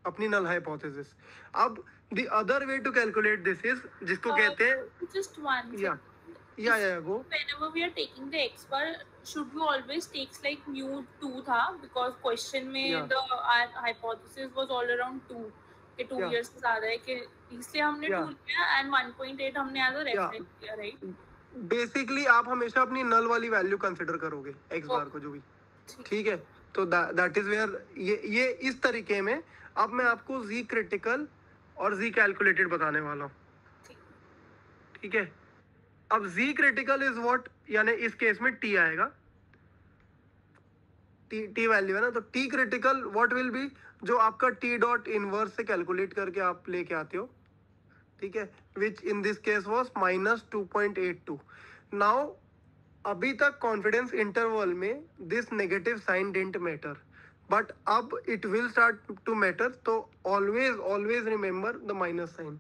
अपनी null hypothesis. अब the other way to calculate this is जिसको कहते हैं Just one. yeah go. Whenever we are taking the X bar, should we always take like mu 2 था because question में Yeah. the hypothesis was all around 2 कि 2 Yeah. years से ज़्यादा है कि इसलिए हमने Yeah. 2 लिया and 1.8 हमने as a reference लिया, right? बेसिकली आप हमेशा अपनी नल वाली वैल्यू कंसिडर करोगे एक्स बार को जो भी, ठीक है? तो दैट इज वेयर ये इस तरीके में अब मैं आपको जी क्रिटिकल और जी कैलकुलेटेड बताने वाला हूँ, ठीक है? अब जी क्रिटिकल इज व्हाट, यानी इस केस में टी आएगा, टी वैल्यू है ना, तो t critical what will be, जो आपका टी डॉट इनवर्स से कैलकुलेट करके आप लेके आते हो, ठीक है, which in this case was -2.82. Now अभी तक कॉन्फिडेंस इंटरवल में this negative sign didn't matter, but अब it will start to matter. तो always remember the minus sign,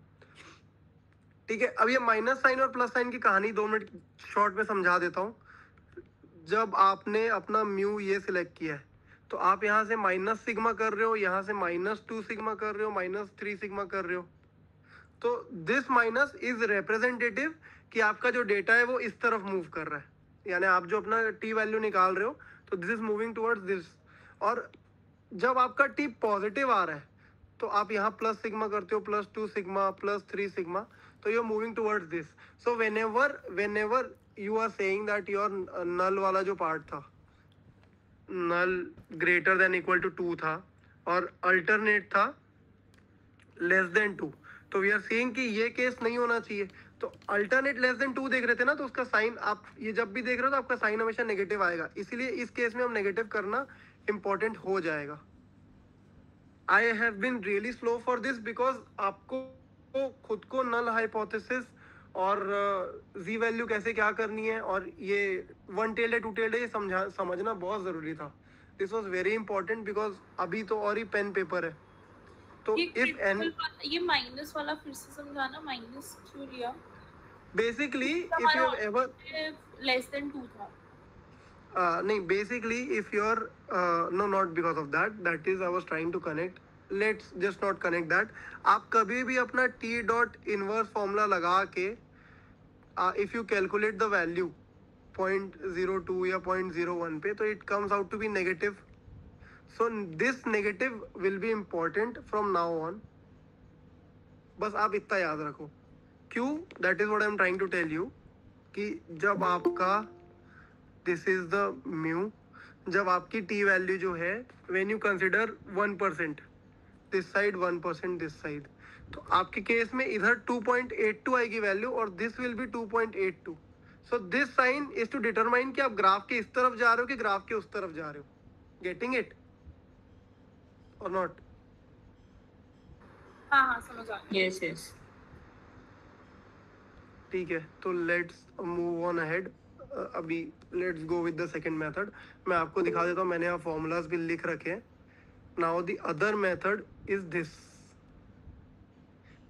ठीक है? अब ये माइनस साइन और प्लस साइन की कहानी 2 मिनट शॉर्ट में समझा देता हूँ. जब आपने अपना म्यू ये सिलेक्ट किया है तो आप यहाँ से माइनस सिग्मा कर रहे हो, यहाँ से -2 सिग्मा कर रहे हो, -3 सिग्मा कर रहे हो. तो दिस माइनस इज रिप्रेजेंटेटिव कि आपका जो डेटा है वो इस तरफ मूव कर रहा है, यानी आप जो अपना टी वैल्यू निकाल रहे हो तो this is moving towards this. और जब आपका टी पॉजिटिव आ रहा है तो आप यहाँ प्लस सिग्मा करते हो, +2 सिग्मा, +3 सिग्मा, तो you are moving towards this. So whenever you are saying that your null वाला जो पार्ट था, null greater than equal to 2 था और अल्टरनेट था लेस देन 2, तो वी आर सेइंग कि ये केस नहीं होना चाहिए. तो अल्टरनेट लेस देन 2 देख रहे थे ना, तो उसका साइन आप ये जब भी देख रहे हो तो आपका साइन हमेशा नेगेटिव आएगा, इसीलिए इस केस में हम नेगेटिव करना इंपॉर्टेंट हो जाएगा. I have been really slow for this because आपको खुद को नल हाइपोथेसिस और जी वैल्यू कैसे क्या करनी है और ये वन टेल्ड है टू टेल्ड है ये समझना बहुत ज़रूरी था. This was very important because अभी तो और ही पेन पेपर है. तो इफ एन ये माइनस वाला फिर से समझाना, माइनस क्यों लिया? Basically if you ever less than 2 था. नहीं, basically if you are no, not because of that is I was trying to connect, let's just not connect that. आप कभी भी अपना टी डॉट इनवर्स फॉर्मूला लगा के if you calculate the value 0.02 या 0.01 पे, तो it comes out to be negative. So this negative will be important from now on. बस आप इतना याद रखो. क्यों? That is what I am trying to tell you कि जब आपका this is the mu, जब आपकी t value जो है when you consider 1% this side, 1% this side, तो आपके केस में इधर 2.82 आएगी वैल्यू और this will be 2.82. So this sign is to determine कि आप ग्राफ के इस तरफ जा रहे हो कि ग्राफ के उस तरफ जा रहे हो. Getting it? Or not? हाँ समझ आ गया. Yes. ठीक है, तो लेट्स मूव ऑन अहेड. अभी let's go with the second method. मैं आपको दिखा देता हूँ, मैंने यहाँ फॉर्मूलाज भी लिख रखे हैं. Now the other method is this,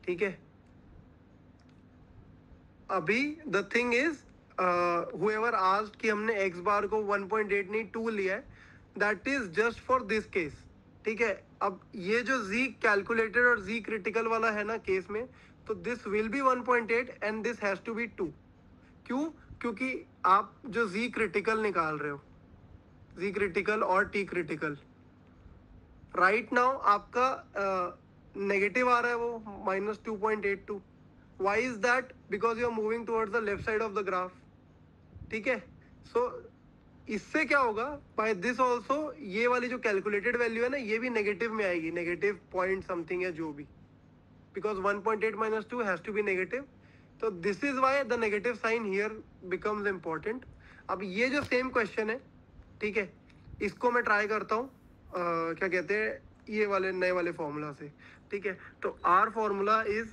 ठीक है? अभी the thing is whoever asked कि हमने x बार को 1.8 नहीं 2 लिया है, that is just for this case, ठीक है? अब ये जो z कैलकुलेटेड और z क्रिटिकल वाला है ना केस में, तो this will be 1.8 and this has to be 2. क्यों? क्योंकि आप जो z क्रिटिकल निकाल रहे हो, z क्रिटिकल और t क्रिटिकल, राइट नाउ आपका नेगेटिव आ रहा है वो -2.82. Why is that? Because you are moving towards the left side of the graph, ठीक है? सो इससे क्या होगा, बाय दिस ऑल्सो ये वाली जो कैलकुलेटेड वैल्यू है ना, ये भी नेगेटिव में आएगी, नेगेटिव पॉइंट समथिंग है जो भी, because 1.8 - 2 has to be negative. तो this is why the negative sign here becomes important. अब ये जो सेम क्वेश्चन है, ठीक है, इसको मैं ट्राई करता हूँ क्या कहते हैं ये वाले नए वाले फॉर्मूला से. ठीक है, तो our formula is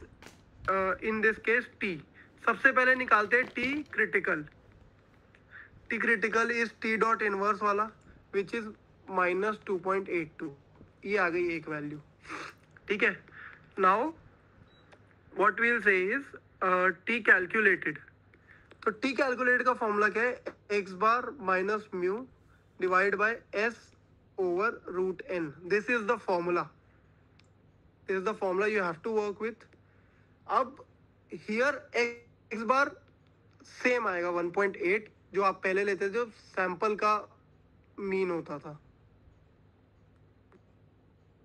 in this case T. सबसे पहले निकालते हैं T critical. T critical is T dot inverse वाला विच इज -2.82. ये आ गई एक वैल्यू. ठीक है, now what will say is T calculated. तो टी कैलकुलेटेड का फॉर्मूला क्या है? X bar minus mu divide by S over root N. This is the formula. This is the formula you have to work with. अब हियर एक्स बार सेम आएगा 1.8 जो आप पहले लेते थे, जो सैंपल का मीन होता था.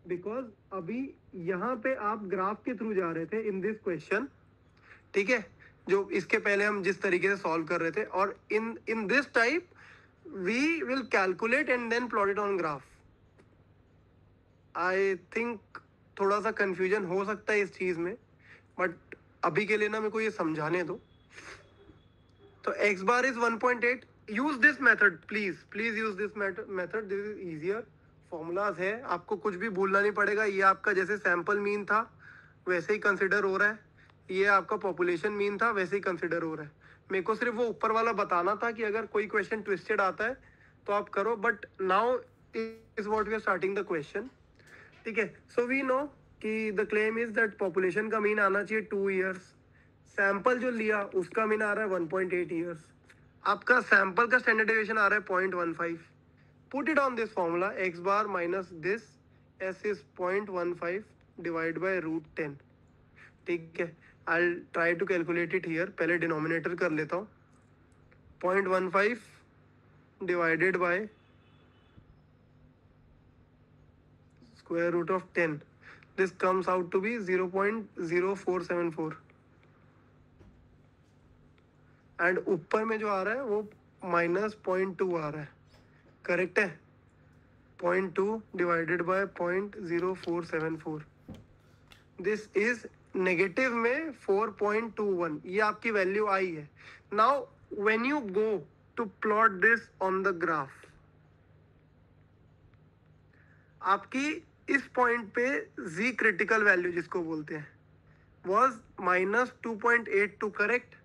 बिकॉज अभी यहाँ पे आप ग्राफ के थ्रू जा रहे थे इन दिस क्वेश्चन. ठीक है, जो इसके पहले हम जिस तरीके से सॉल्व कर रहे थे, और in this type we will calculate and then plot it on graph. I think थोड़ा सा कंफ्यूजन हो सकता है इस चीज में, बट अभी के लिए ना मेरे को ये समझाने दो. तो x bar is 1.8. Use this method please use this method. This is easier. Formulas है, आपको कुछ भी भूलना नहीं पड़ेगा. ये आपका जैसे सैंपल मीन था वैसे ही कंसिडर हो रहा है. ये आपका पॉपुलेशन मीन था वैसे ही कंसिडर हो रहा है. मेरे को सिर्फ वो ऊपर वाला बताना था कि अगर कोई क्वेश्चन ट्विस्टेड आता है तो आप करो, but now is what we are starting the question. ठीक है, सो वी नो कि the claim is that population का मीन आना चाहिए 2 ईयर्स. सैंपल जो लिया उसका मीन आ रहा है 1.8 ईयर्स. आपका सैंपल का स्टैंडर्ड डेविएशन आ रहा है 0.15. Put it on this formula. X bar minus this s is 0.15 divide by root 10. ठीक है, I try to calculate it here. पहले डिनोमिनेटर कर लेता हूँ. 0.15 divided by square root of 10. This comes out to be 0.0474. And ऊपर में जो आ रहा है वो -0.2 आ रहा है. करेक्ट है? 0.2 divided by 0.0474. This is negative में 4.21. ये आपकी वैल्यू आई है. Now when you go to plot this on the graph, आपकी इस पॉइंट पे जी क्रिटिकल वैल्यू जिसको बोलते हैं वाज -2.82. करेक्ट?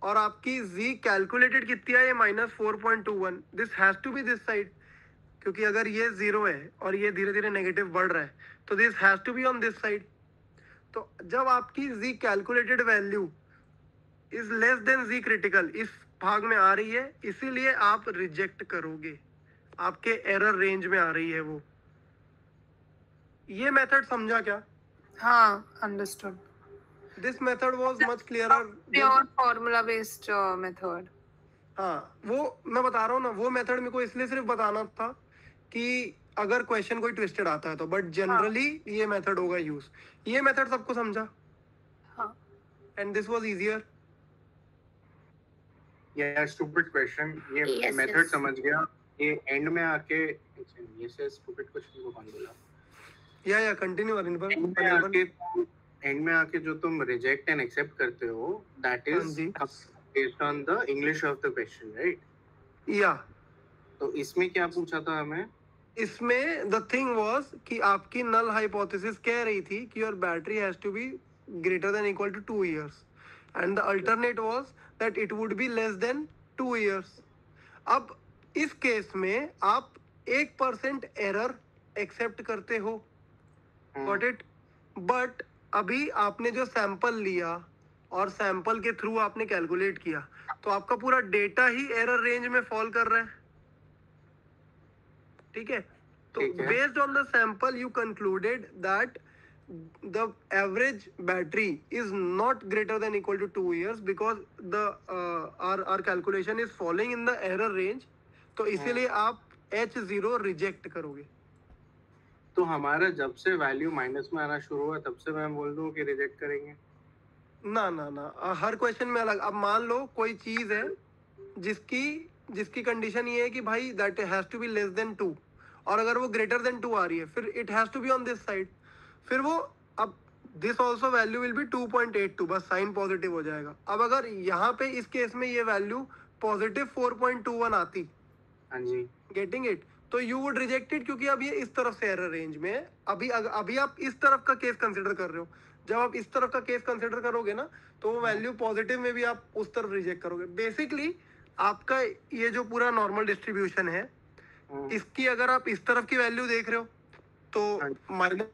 और आपकी z कैलकुलेटेड कितनी है? ये -4.21. This has to be this side, क्योंकि अगर ये 0 है और ये धीरे धीरे नेगेटिव बढ़ रहा है तो this has to be on this side. तो जब आपकी z calculated value is less than z critical इस भाग में आ रही है, इसीलिए आप रिजेक्ट करोगे. आपके एरर रेंज में आ रही है वो. ये मेथड समझा क्या? हाँ, understood. This method was much clearer. Pure formula based method. हाँ, वो मैं बता रहा हूँ ना, वो मेथड मेरे को इसलिए सिर्फ बताना था कि अगर क्वेश्चन कोई ट्विस्टेड आता है तो, बट जनरली ये मेथड होगा यूज. ये मेथड सबको समझा? हाँ. And this was easier. Yeah, stupid question. ये Yes, method yes. समझ गया. ये end में आके ये से stupid question को कौन बोला? या कंटिन्यू End में आके जो तुम reject and accept करते हो, that is based on the English of the question, right? या तो इसमें क्या पूछा था हमें? इसमें द थिंग वाज कि आपकी नल हाइपोथेसिस कह रही थी कि your battery has to be greater than equal to 2 years and the alternate was that it would be less than 2 years. अब इस केस में आप 1% एरर एक्सेप्ट करते हो. Got it? बट अभी आपने जो सैंपल लिया और सैंपल के थ्रू आपने कैलकुलेट किया तो आपका पूरा डेटा ही एरर रेंज में फॉल कर रहा है. ठीक है, तो based on the sample you concluded that the average battery is not greater than equal to 2 years because the R calculation is following in the error range. तो इसीलिए आप H0 रिजेक्ट करोगे. तो हमारा जब से वैल्यू माइनस में आना शुरू हुआ तब से मैं बोल दूं कि रिजेक्ट करेंगे? ना ना ना, हर क्वेश्चन में अलग. अब मान लो कोई चीज है जिसकी कंडीशन ये है कि भाई that has to be less than 2 और अगर वो ग्रेटर देन 2 आ रही है फिर it has to be on this side. फिर वो अब this also value will be 2.82, बस साइन पॉजिटिव हो जाएगा। अब अगर यहाँ पे इस केस में ये वैल्यू पॉजिटिव 4.21 आती, हाँ जी, गेटिंग इट, तो यू वुड रिजेक्ट इट, क्योंकि अब ये इस तरफ से एरर रेंज में है। अभी आप इस तरफ का केस कंसिडर कर रहे हो, जब आप इस तरफ का केस कंसिडर करोगे ना, तो वो वैल्यू पॉजिटिव में भी आप उस तरफ रिजेक्ट करोगे। बेसिकली आपका ये जो पूरा नॉर्मल डिस्ट्रीब्यूशन है, इसकी अगर आप इस तरफ की वैल्यू देख रहे हो तो माइनस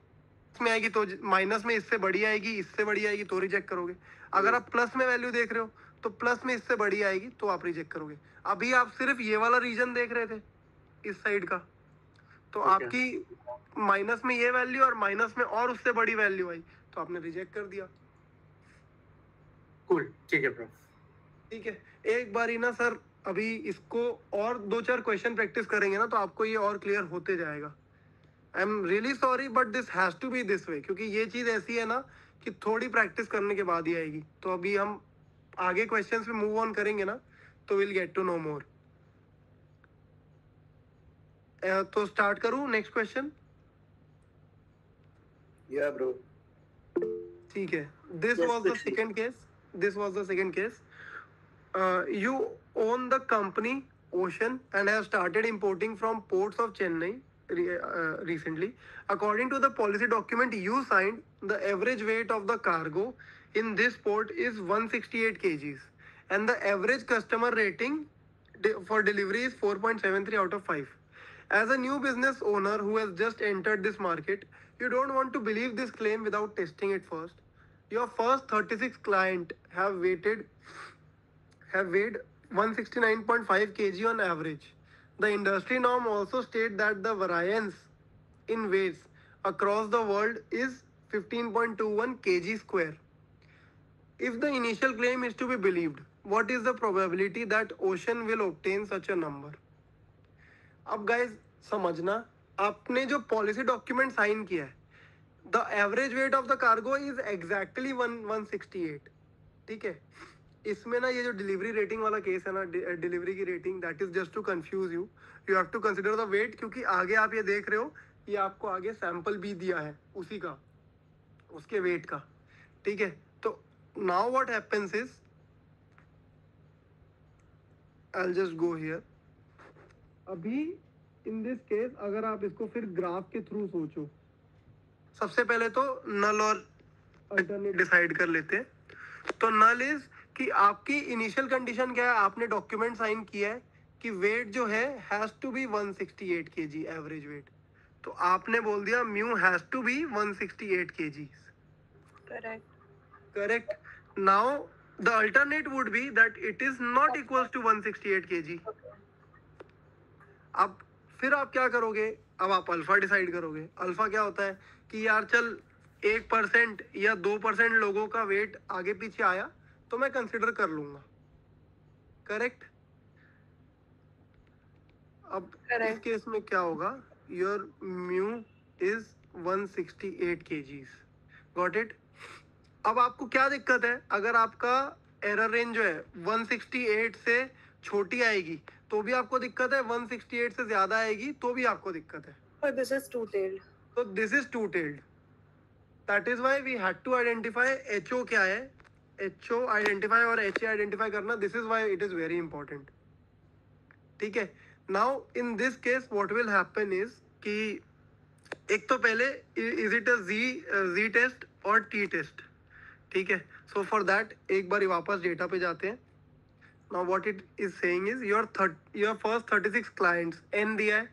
में आएगी, तो माइनस में इससे बड़ी आएगी, इससे बड़ी आएगी तो रिजेक्ट करोगे। अगर आप प्लस में वैल्यू देख रहे हो तो प्लस में इससे बड़ी आएगी तो आप रिजेक्ट करोगे। अभी आप सिर्फ ये वाला रीजन देख रहे थे इस साइड का, तो आपकी माइनस में ये वैल्यू और माइनस में और उससे बड़ी वैल्यू आई तो आपने रिजेक्ट कर दिया। कूल, ठीक है ब्रो। ठीक है, एक बारी ना सर अभी इसको और 2-4 क्वेश्चन प्रैक्टिस करेंगे ना तो आपको ये और क्लियर होते जाएगा। I am really sorry but this has to be this way, क्योंकि ये चीज ऐसी है ना कि थोड़ी प्रैक्टिस करने के बाद ही आएगी। तो अभी हम आगे क्वेश्चंस पे मूव ऑन करेंगे ना तो विल गेट टू नो मोर। तो स्टार्ट करूं नेक्स्ट क्वेश्चन? या ब्रो, ठीक है, this was the second case. You own the company Ocean and have started importing from ports of Chennai recently. According to the policy document you signed, the average weight of the cargo in this port is 168 kgs and the average customer rating for delivery is 4.73 out of 5. As a new business owner who has just entered this market, you don't want to believe this claim without testing it first. Your first 36 clients have weighed 169.5 kg on average. The industry norm also states that the variance in weights across the world is 15.21 kg square. If the initial claim is to be believed, what is the probability that Ocean will obtain such a number? अब guys समझना, आपने जो पॉलिसी डॉक्यूमेंट साइन किया है, the average weight of the cargo is exactly 168। ठीक है, इसमें ना ये जो डिलीवरी रेटिंग वाला केस है ना, डिलीवरी की rating, that is just to confuse you. You have to consider the weight, क्योंकि आगे आप ये देख रहे हो, ये आपको आगे सैंपल भी दिया है उसी का, उसके वेट का। ठीक है, तो now what happens is, I will just go here. अभी इन दिस केस अगर आप इसको फिर ग्राफ के थ्रू सोचो, सबसे पहले तो नल और अल्टरनेट डिसाइड कर लेते हैं। तो नल इज कि आपकी इनिशियल कंडीशन क्या है, आपने डॉक्यूमेंट साइन किया है कि वेट जो है has to be 168 kg average weight, तो आपने बोल दिया mu has to be 168 kg। Correct. Now the alternate would be that it is not equal to 168 kg। अब फिर आप क्या करोगे, अब आप अल्फा डिसाइड करोगे। अल्फा क्या होता है कि यार चल 1% या 2% लोगों का वेट आगे पीछे आया तो मैं कंसिडर कर लूंगा। करेक्ट। अब इस केस में क्या होगा, your mu is 168 kgs। Got it. अब आपको क्या दिक्कत है, अगर आपका एरर रेंज जो है 168 से छोटी आएगी तो भी आपको दिक्कत है, 168 से ज्यादा आएगी तो भी आपको दिक्कत है। But this is two-tailed. So this is two-tailed. That is why we had to identify HO क्या है, HO identify और HA identify करना, this is why it is very important. ठीक है। Now in this case what will happen is कि एक तो पहले is it a Z test और T test, ठीक है। So for that एक बार वापस डेटा पे जाते हैं। Now what it is saying is your first 36 clients N दिया है,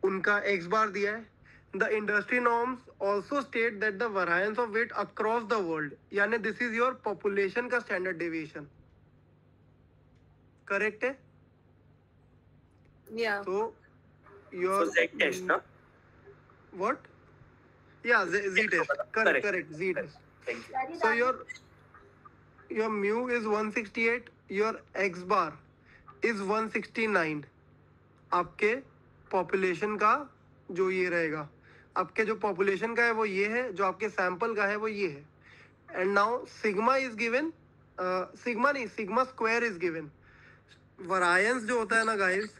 उनका X bar दिया है। The industry norms also state that the variance of weight across the world, यानी this is your population का standard deviation। Correct है? Yeah. So your Z test, no? What? Yeah, Z test. Correct. Z test. Thank you. So your mu is 168, your X bar is 169। आपके पॉपुलेशन का जो ये रहेगा, आपके जो पॉपुलेशन का है वो ये है, जो आपके सैंपल का है वो ये है। And now sigma is given, sigma नहीं, sigma square is given. Variance जो होता है ना guys,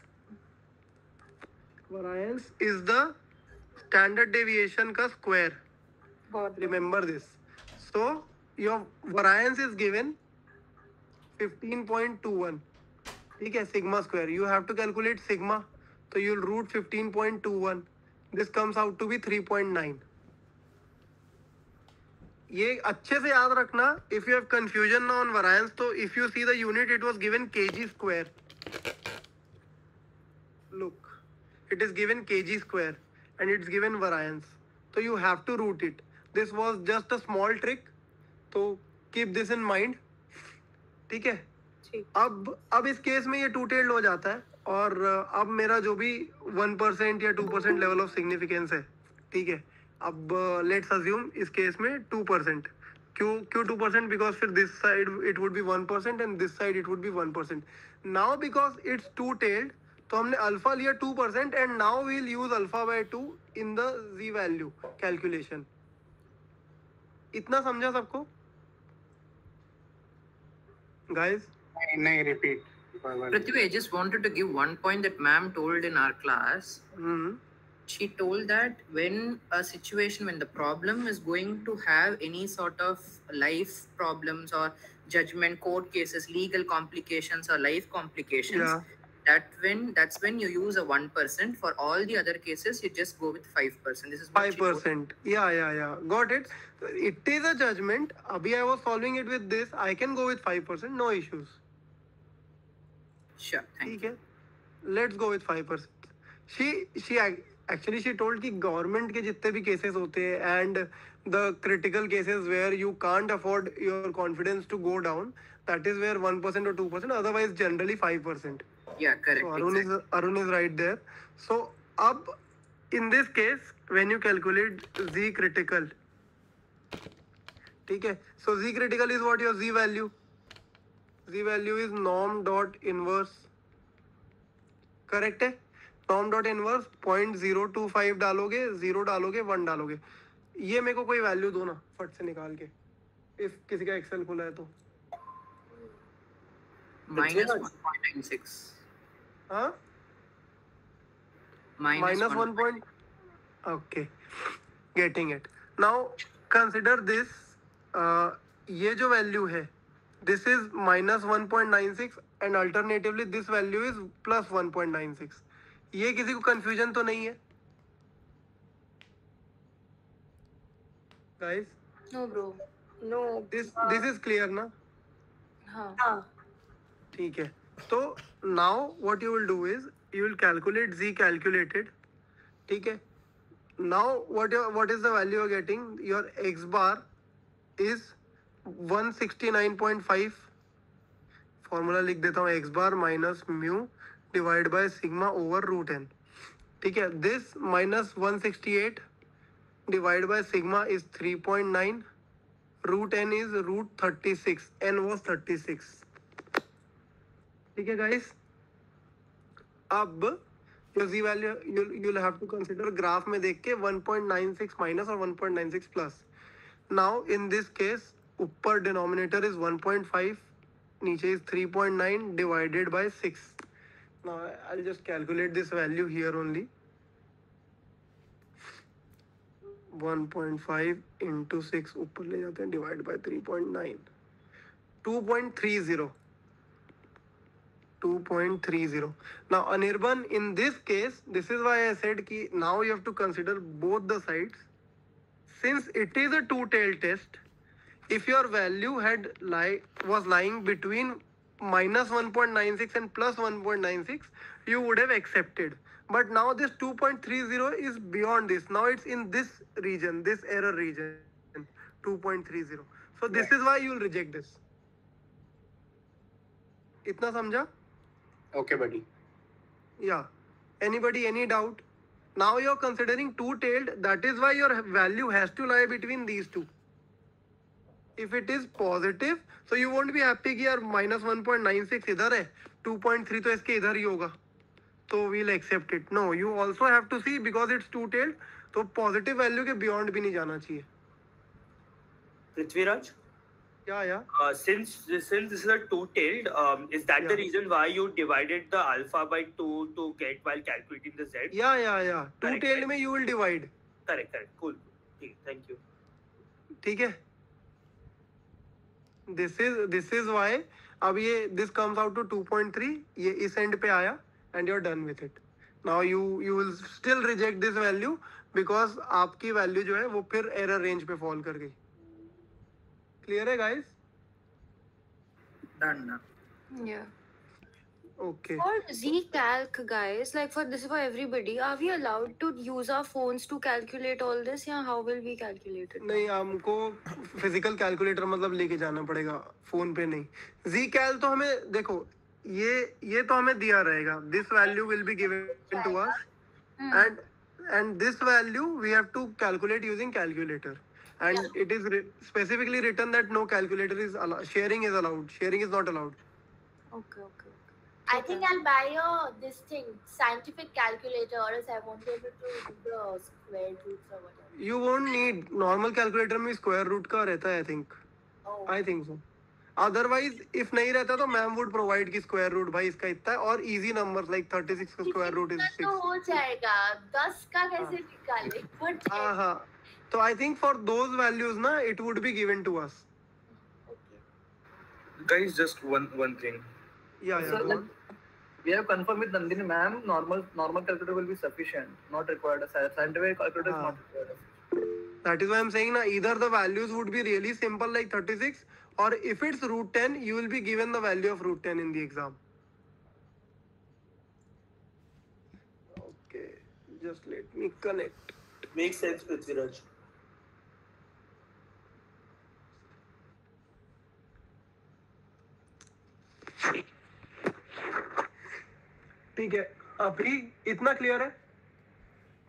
variance is the standard deviation का square. Remember this, So your variance is given 15.21. ठीक है, sigma square. You have to calculate sigma. So you'll root 15.21. This comes out to be 3.9. ये अच्छे से याद रखना. If you have confusion on variance, तो if you see the unit, it was given kg square. Look, it is given kg square and it's given variance. So you have to root it. This was just a small trick. तो keep this in mind. ठीक है. अब इस केस में ये टू टेल्ड हो जाता है और अब मेरा जो भी 1% या 2% लेवल ऑफ सिग्निफिकेंस है. ठीक है. अब लेट्स अज्यूम इस केस में 2%. क्यों 2%? बिकॉज फिर this side it would be 1% and this side it would be 1%. Now because it's two tailed तो हमने अल्फा लिया 2% and now we will use alpha by 2 in the Z value calculation. इतना समझा सबको गाइस? नहीं, repeat. Prithvi, I just wanted to give one point that ma'am told in our class. She told that when a situation, when the problem is going to have any sort of life problems or judgment, court cases, legal complications or life complications, that's when you use a 1%. For all the other cases, you just go with 5%. This is what 5%. Yeah. Got it. It is a judgment. Abhi I was solving it with this. I can go with 5%. No issues. Sure. Thank you. Let's go with 5%. She told कि government के जितने भी cases होते हैं and the critical cases where you can't afford your confidence to go down, that is where 1% or 2%. Otherwise, generally 5%. Yeah, correct. So Arun is right there. So अब in this case, when you calculate Z critical, ठीक है. So Z critical is what your Z value. Z value is norm dot inverse. Correct है. norm dot inverse 0.025 डालोगे, 0 डालोगे, 1 डालोगे. ये मेरे को कोई वैल्यू दो ना फट से निकाल के, इफ किसी का एक्सेल खुला है तो. -1.96. हाँ, -1. Okay, getting it. Now consider this. ये जो वैल्यू है, this is -1.96 and alternatively this value is +1.96. ये किसी को कंफ्यूजन तो नहीं है guys? No, bro. No. This is clear ना? हाँ. ठीक है. तो now what you will do is you will calculate Z calculated. ठीक है. Now what is the value you are getting? Your X bar is 169.5. Formula लिख देता हूँ. X bar minus mu divided by sigma over root n. ठीक है. This minus 168 divided by sigma is 3.9. root n is root 36. n was 36. ठीक है guys. अब your Z value you'll have to consider graph में देख के 1.96 minus और 1.96 plus. Now in this case ऊपर denominator is 1.5, नीचे is 3.9 divided by 6. Now I'll just calculate this value here only. 1.5 into 6 ऊपर ले जाते हैं, divide by 3.9. 2.30. 2.30. Now Anirban, in this case, this is why I said कि now you have to consider both the sides. Since it is a two-tailed test, if your value was lying between -1.96 and +1.96, you would have accepted. But now this 2.30 is beyond this. Now it's in this region, this error region, 2.30. So this is why you will reject this. इतना समझा? Okay, buddy. Yeah. Anybody, any doubt? Now you're considering two-tailed. That is why your value has to lie between these two. If it is positive, so you won't be happy कि यार -1.96 इधर है, 2.3 तो इसके इधर ही होगा, तो we'll accept it. No, you also have to see because it's two-tailed, तो positive value के beyond भी नहीं जाना चाहिए. Prithviraj? Yeah. Since this is a two-tailed, is that the reason why you divided the alpha by 2 to get while calculating the Z? Yeah. Two-tailed में you will divide. Correct. Cool. Thank you. ठीक है. दिस इज वाई अब ये दिस कम्स आउट टू 2.3, ये इस एंड पे आया and you are done with it. Now you will still reject this value because आपकी वैल्यू जो है वो फिर एरर रेंज पे फॉल कर गई. क्लियर है guys? Done now. Yeah. Okay. For Zcalc, guys, like for this is for everybody, are we allowed to use our phones to calculate all this? Yeah, how will we calculate it? नहीं, हमको फिजिकल कैलकुलेटर मतलब लेके जाना पड़ेगा, फोन पे नहीं. जी कैल तो हमें देखो, ये तो हमें दिया रहेगा. This value will be given to us and this value we have to calculate using calculator, and it is specifically written that no calculator is allowed. Sharing is allowed, sharing is not allowed. Okay. I think I'll buy this thing, scientific calculator, or else I won't be able to do the square roots or whatever. You won't need normal calculator में square root का रहता है, I think so. Otherwise if नहीं रहता तो मैम would provide की square root भाई इसका इतना है, और easy numbers like 36 का square root is 6. तो हो जाएगा, 10 का कैसे निकाले? हाँ. तो I think for those values ना it would be given to us. Guys, just one thing. Yeah. So, we have confirmed with Nandini ma'am, normal calculator will be sufficient, not required. A scientific calculator is not required. That is why I'm saying na, either the values would be really simple like 36, or if it's root 10, you will be given the value of root 10 in the exam. Okay, just let me connect. Makes sense, Prithviraj. ठीक है, अभी इतना क्लियर है.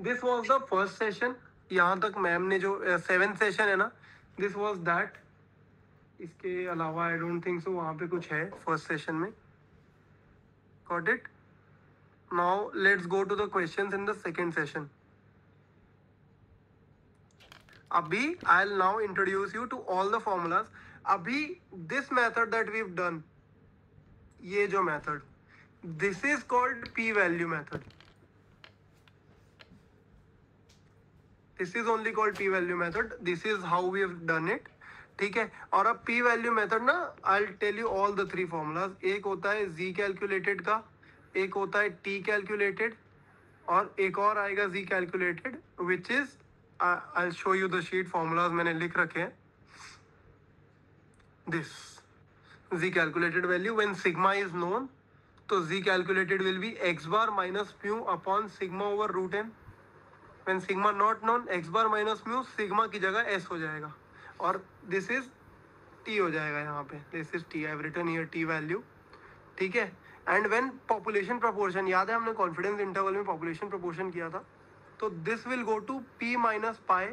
This was the first session. यहाँ तक मैम ने जो 7th सेशन है ना, दिस वॉज दैट. इसके अलावा आई डोंट थिंक सो वहाँ पे कुछ है फर्स्ट सेशन में. Got it? Now let's go to the questions in the second session. अभी I will now introduce you to all the formulas. अभी this method that we have done, ये जो method, this is called p-value method. This is only called p-value method. This is how we have done it. ठीक है. और अब p-value method ना, I'll tell you all the 3 formulas. एक होता है z calculated का, एक होता है t calculated, और एक और आएगा z calculated, which is I'll show you the sheet formulas मैंने लिख रखे हैं. This z calculated value when sigma is known, तो z calculated will be x bar minus mu upon sigma over root n. When sigma not known, x bar minus mu, sigma की जगह s हो जाएगा, और this is t हो जाएगा यहाँ पे. This is t, I have written here t value. ठीक है. And when population proportion, याद है हमने confidence interval में population proportion किया था, तो this will go to p minus pi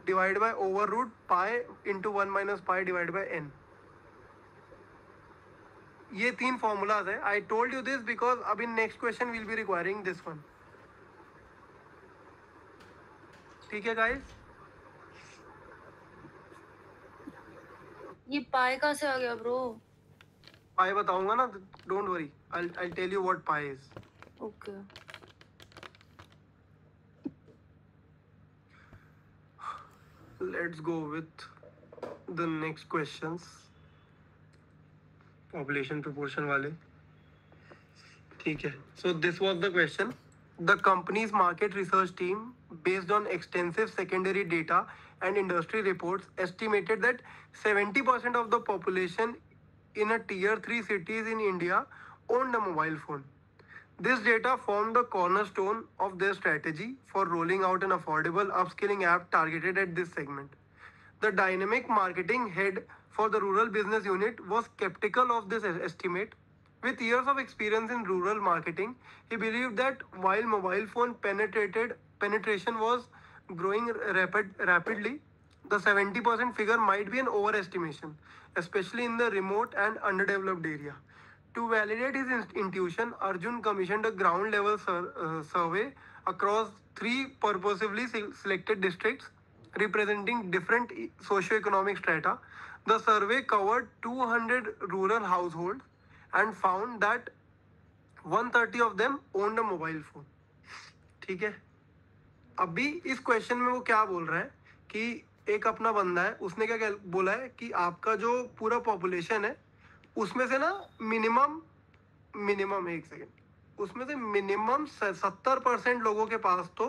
divided by over root pi into 1 minus pi divided by n. ये 3 फॉर्मूलाज है. I told you this because अब in next question will be requiring this one. ठीक है गाइस? ये पाई कहाँ से आ गया ब्रो? पाई बताऊंगा ना, don't worry. I tell you what pi is. Okay. Let's go with the next questions. Population proportion वाले. ठीक है. So this was the question. The company's market research team based on extensive secondary data and industry reports estimated that 70% of the population in a tier 3 cities in India owned a mobile phone. This data formed the cornerstone of their strategy for rolling out an affordable upskilling app targeted at this segment. The dynamic marketing head for the rural business unit was skeptical of this estimate. With years of experience in rural marketing, he believed that while mobile phone penetration was growing rapidly, the 70% figure might be an overestimation, especially in the remote and underdeveloped area. To validate his intuition, Arjun commissioned a ground-level survey across 3 purposefully selected districts representing different socio-economic strata. The survey covered 200 rural households and found that 130 of them owned a mobile phone. ठीक है. अभी इस क्वेश्चन में वो क्या बोल रहा है कि एक अपना बंदा है, उसने क्या बोला है कि आपका जो पूरा पॉपुलेशन है उसमें से ना मिनिमम एक सेकेंड, उसमें से मिनिमम 70% लोगों के पास तो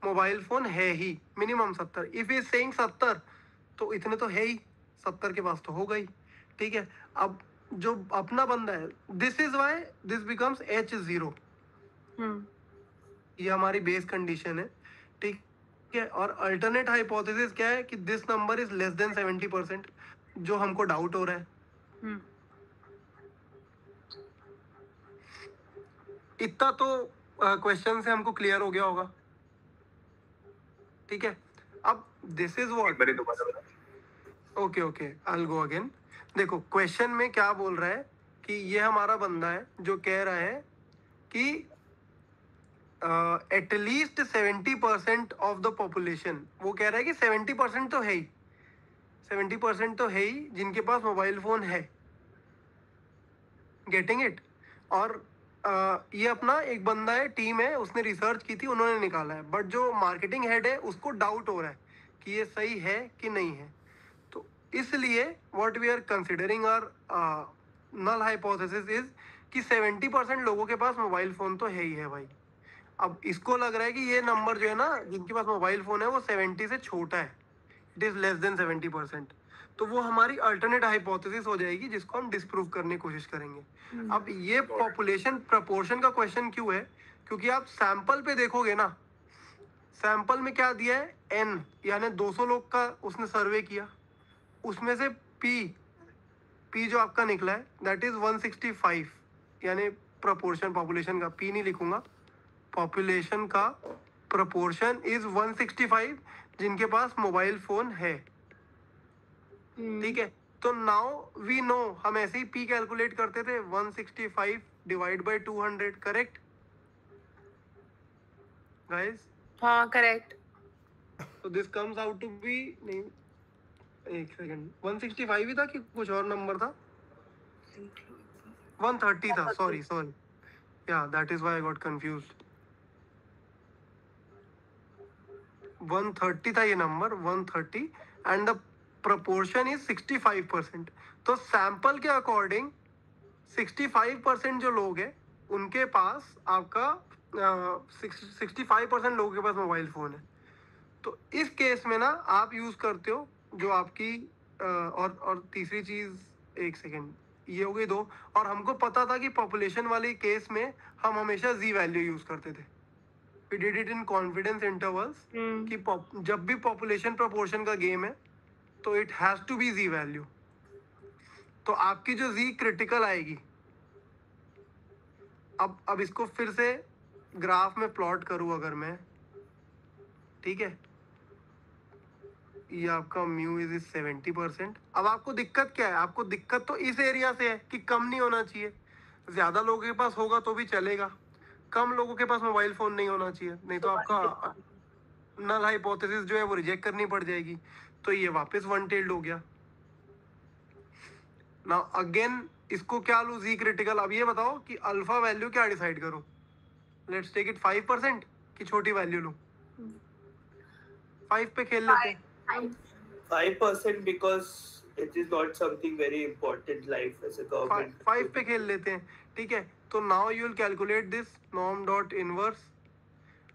मोबाइल फोन है ही, मिनिमम 70। इफ इज सेइंग 70 तो इतने तो है ही, 70 के पास तो होगा ही, ठीक है। अब जो अपना बंदा है, this is why this becomes H0, ये हमारी बेस कंडीशन है, ठीक है। और अल्टरनेट हाइपोथेसिस क्या है कि this number is less then 70%, जो हमको डाउट हो रहा है। इतना तो क्वेश्चन से हमको क्लियर हो गया होगा, ठीक है। अब this is what, okay okay, I will go again. देखो क्वेश्चन में क्या बोल रहा है कि ये हमारा बंदा है जो कह रहा है कि एटलीस्ट 70% ऑफ द पॉपुलेशन, वो कह रहा है कि 70% तो है ही, 70% तो है ही जिनके पास मोबाइल फोन है, गेटिंग इट। और ये अपना एक बंदा है, टीम है, उसने रिसर्च की थी, उन्होंने निकाला है, बट जो मार्केटिंग हेड है उसको डाउट हो रहा है कि ये सही है कि नहीं है। तो इसलिए what we are considering our null hypothesis is कि 70% लोगों के पास मोबाइल फोन तो है ही है भाई। अब इसको लग रहा है कि ये नंबर जो है ना, जिनके पास मोबाइल फोन है वो 70 से छोटा है, इट इज लेस देन 70%, तो वो हमारी अल्टरनेट हाइपोथेसिस हो जाएगी, जिसको हम डिस्प्रूव करने की कोशिश करेंगे। अब ये पॉपुलेशन प्रपोर्शन का क्वेश्चन क्यों है, क्योंकि आप सैंपल पे देखोगे ना, सैंपल में क्या दिया है, n यानी 200 लोग का उसने सर्वे किया, उसमें से p जो आपका निकला है दैट इज 165, यानी प्रपोर्शन पॉपुलेशन का, p नहीं लिखूंगा, पॉपुलेशन का प्रपोर्शन इज 165 जिनके पास मोबाइल फोन है, ठीक है। तो नाउ वी नो, हम ऐसे ही p कैलकुलेट करते थे, 165 डिवाइड बाय 200, करेक्ट गाइस? हाँ करेक्ट। तो this comes out to be, नहीं एक सेकंड, 165 ही था कि कुछ और नंबर था, 130 था, सॉरी या that is why I got confused, 130 था ये number, 130, and the proportion is 65%। तो सैंपल के अकॉर्डिंग 65% जो लोग हैं उनके पास आपका 65% लोगों के पास मोबाइल फोन है। तो इस केस में ना आप यूज करते हो जो आपकी और तीसरी चीज, एक सेकेंड, ये हो गई 2, और हमको पता था कि पॉपुलेशन वाले केस में हम हमेशा जी वैल्यू यूज करते थे, we did it in confidence intervals, कि जब भी पॉपुलेशन प्रपोर्शन का गेम है तो it has to be Z value. तो आपकी जो जी क्रिटिकल आएगी, अब इसको फिर से ग्राफ में प्लॉट करूं अगर मैं, ठीक है, ये आपका म्यू इज 70%। अब आपको दिक्कत क्या है, आपको दिक्कत तो इस एरिया से है कि कम नहीं होना चाहिए, ज्यादा लोगों के पास होगा तो भी चलेगा, कम लोगों के पास मोबाइल फोन नहीं होना चाहिए, नहीं तो आपका नल हाइपोथेसिस जो है वो रिजेक्ट करनी पड़ जाएगी। तो ये वापस वन टेल्ड हो गया। नाउ अगेन इसको क्या लूं, जी क्रिटिकल। अब ये बताओ कि अल्फा वैल्यू क्या डिसाइड करूं, लेट्स टेक इट 5% की छोटी वैल्यू लूं, 5 पे खेल लेते हैं। 5% because it is not something very important life as a government. 5 पे खेल लेते हैं, ठीक है। तो now you will calculate this norm dot inverse.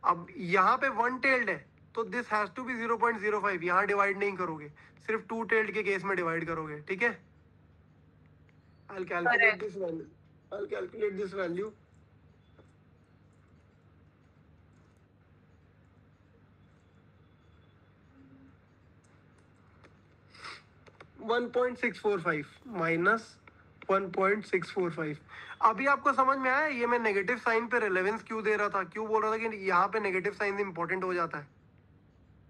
अब यहाँ पे वन टेल्ड है तो दिस हैज टू बी 0.05, यहाँ डिवाइड नहीं करोगे, सिर्फ 2 टेल्ड के केस में डिवाइड करोगे, ठीक है। I'll calculate this value. I'll calculate this value. (1.645 minus 1.645). अभी आपको समझ में आया ये मैं नेगेटिव साइन पे रिलेवेंस क्यों दे रहा था, क्यों बोल रहा था कि यहाँ पे नेगेटिव साइन इंपॉर्टेंट हो जाता है,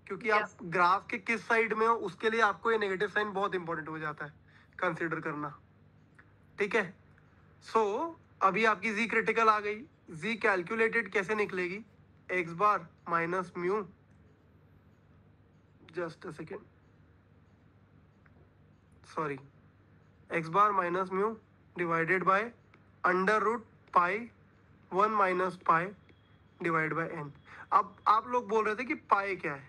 क्योंकि आप ग्राफ के किस साइड में हो उसके लिए आपको ये नेगेटिव साइन बहुत इंपॉर्टेंट हो जाता है कंसीडर करना, ठीक है। सो अभी आपकी जी क्रिटिकल आ गई, जी कैलकुलेटेड कैसे निकलेगी, x bar minus mu, just a second, sorry, x bar minus mu divided by under root pi 1 minus pi divide by n. अब आप लोग बोल रहे थे कि पाई क्या है,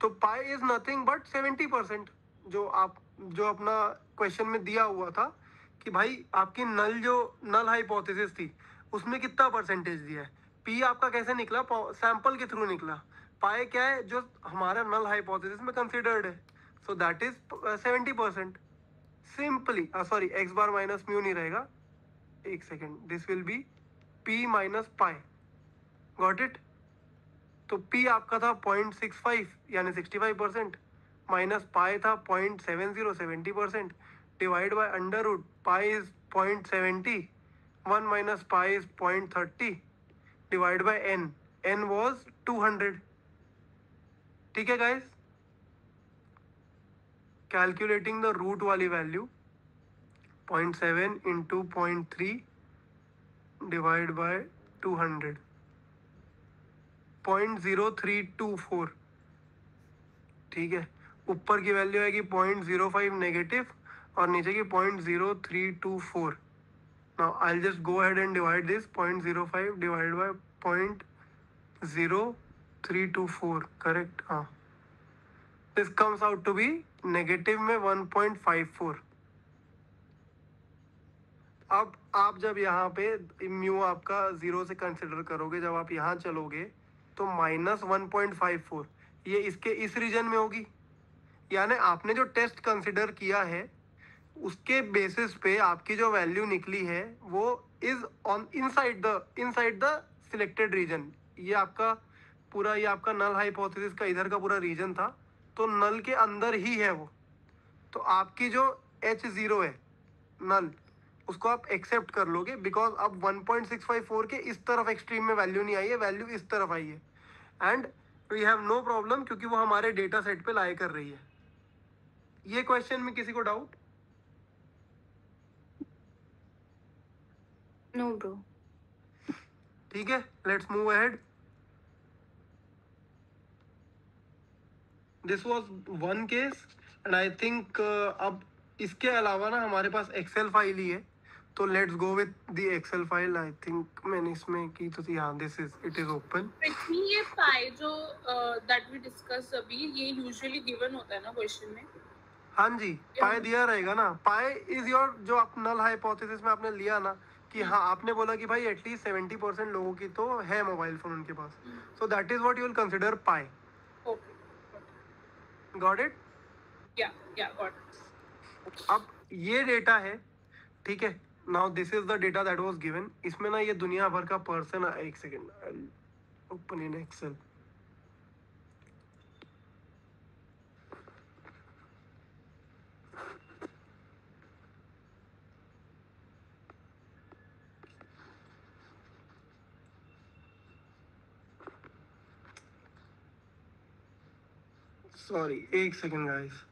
तो पाई इज नथिंग बट 70%, जो अपना क्वेश्चन में दिया हुआ था कि भाई आपकी नल हाइपोथेसिस थी उसमें कितना परसेंटेज दिया है। पी आपका कैसे निकला, सैंपल के थ्रू निकला। पाई क्या है, जो हमारा नल हाइपोथेसिस में कंसिडर्ड है, सो that is 70%। Simply sorry, x bar minus mu नहीं रहेगा, एक second, this will B P minus pi. Got it. तो P आपका था 0.65 यानी 65%, माइनस पाई था 0.70 70%, divide by under root pi is 0.70, 1 minus pi is 0.30, divide by n, n was 200। ठीक है गाइस, कैलकुलेटिंग द रूट वाली वैल्यू 0.7 इंटू 0.3 डिवाइड बाय 200, 0.0324। ठीक है, ऊपर की वैल्यू आएगी 0.05 नेगेटिव और नीचे की 0.0324। Now I will just go ahead and divide this 0.05 divide by 0.0324, correct. हाँ, this comes out to be negative में 1.54। अब आप जब यहाँ पे म्यू आपका 0 से कंसिडर करोगे, जब आप यहाँ चलोगे तो माइनस 1.54 ये इसके इस रीजन में होगी, यानी आपने जो टेस्ट कंसिडर किया है उसके बेसिस पे आपकी जो वैल्यू निकली है वो is on inside the selected region. ये आपका नल हाइपोथेसिस का इधर का पूरा रीजन था, तो नल के अंदर ही है वो। तो आपकी जो H0 है नल, उसको आप एक्सेप्ट कर लोगे, बिकॉज अब 1.654 के इस तरफ एक्सट्रीम में वैल्यू नहीं आई है, वैल्यू इस तरफ आई है, and we have no problem क्योंकि वो हमारे डेटा सेट पे लाई कर रही है। ये क्वेश्चन में किसी को डाउट? No bro. ठीक है, let's move ahead. This was one case and I think अब इसके अलावा ना हमारे पास एक्सेल फाइल ही है, तो let's go with the Excel file. I think मैंने इसमें की तो थी, हाँ, this is it is open. ये पाई जो दैट वी डिस्कस अभी, ये यूजुअली गिवन होता है ना क्वेश्चन में? हाँ जी, पाई दिया रहेगा ना। पाई इज योर, जो आप नल हाइपोथेसिस में आपने लिया ना कि हाँ, आपने बोला कि भाई एटलीस्ट 70% लोगों की तो है मोबाइल फोन उनके पास, so that is what you will consider pi. Got it? या गॉट इट। अब ये डेटा है, ठीक है। Now this is the data that was given. इसमें ना ये दुनिया भर का पर्सन, एक second, open in Excel. Sorry, एक second guys.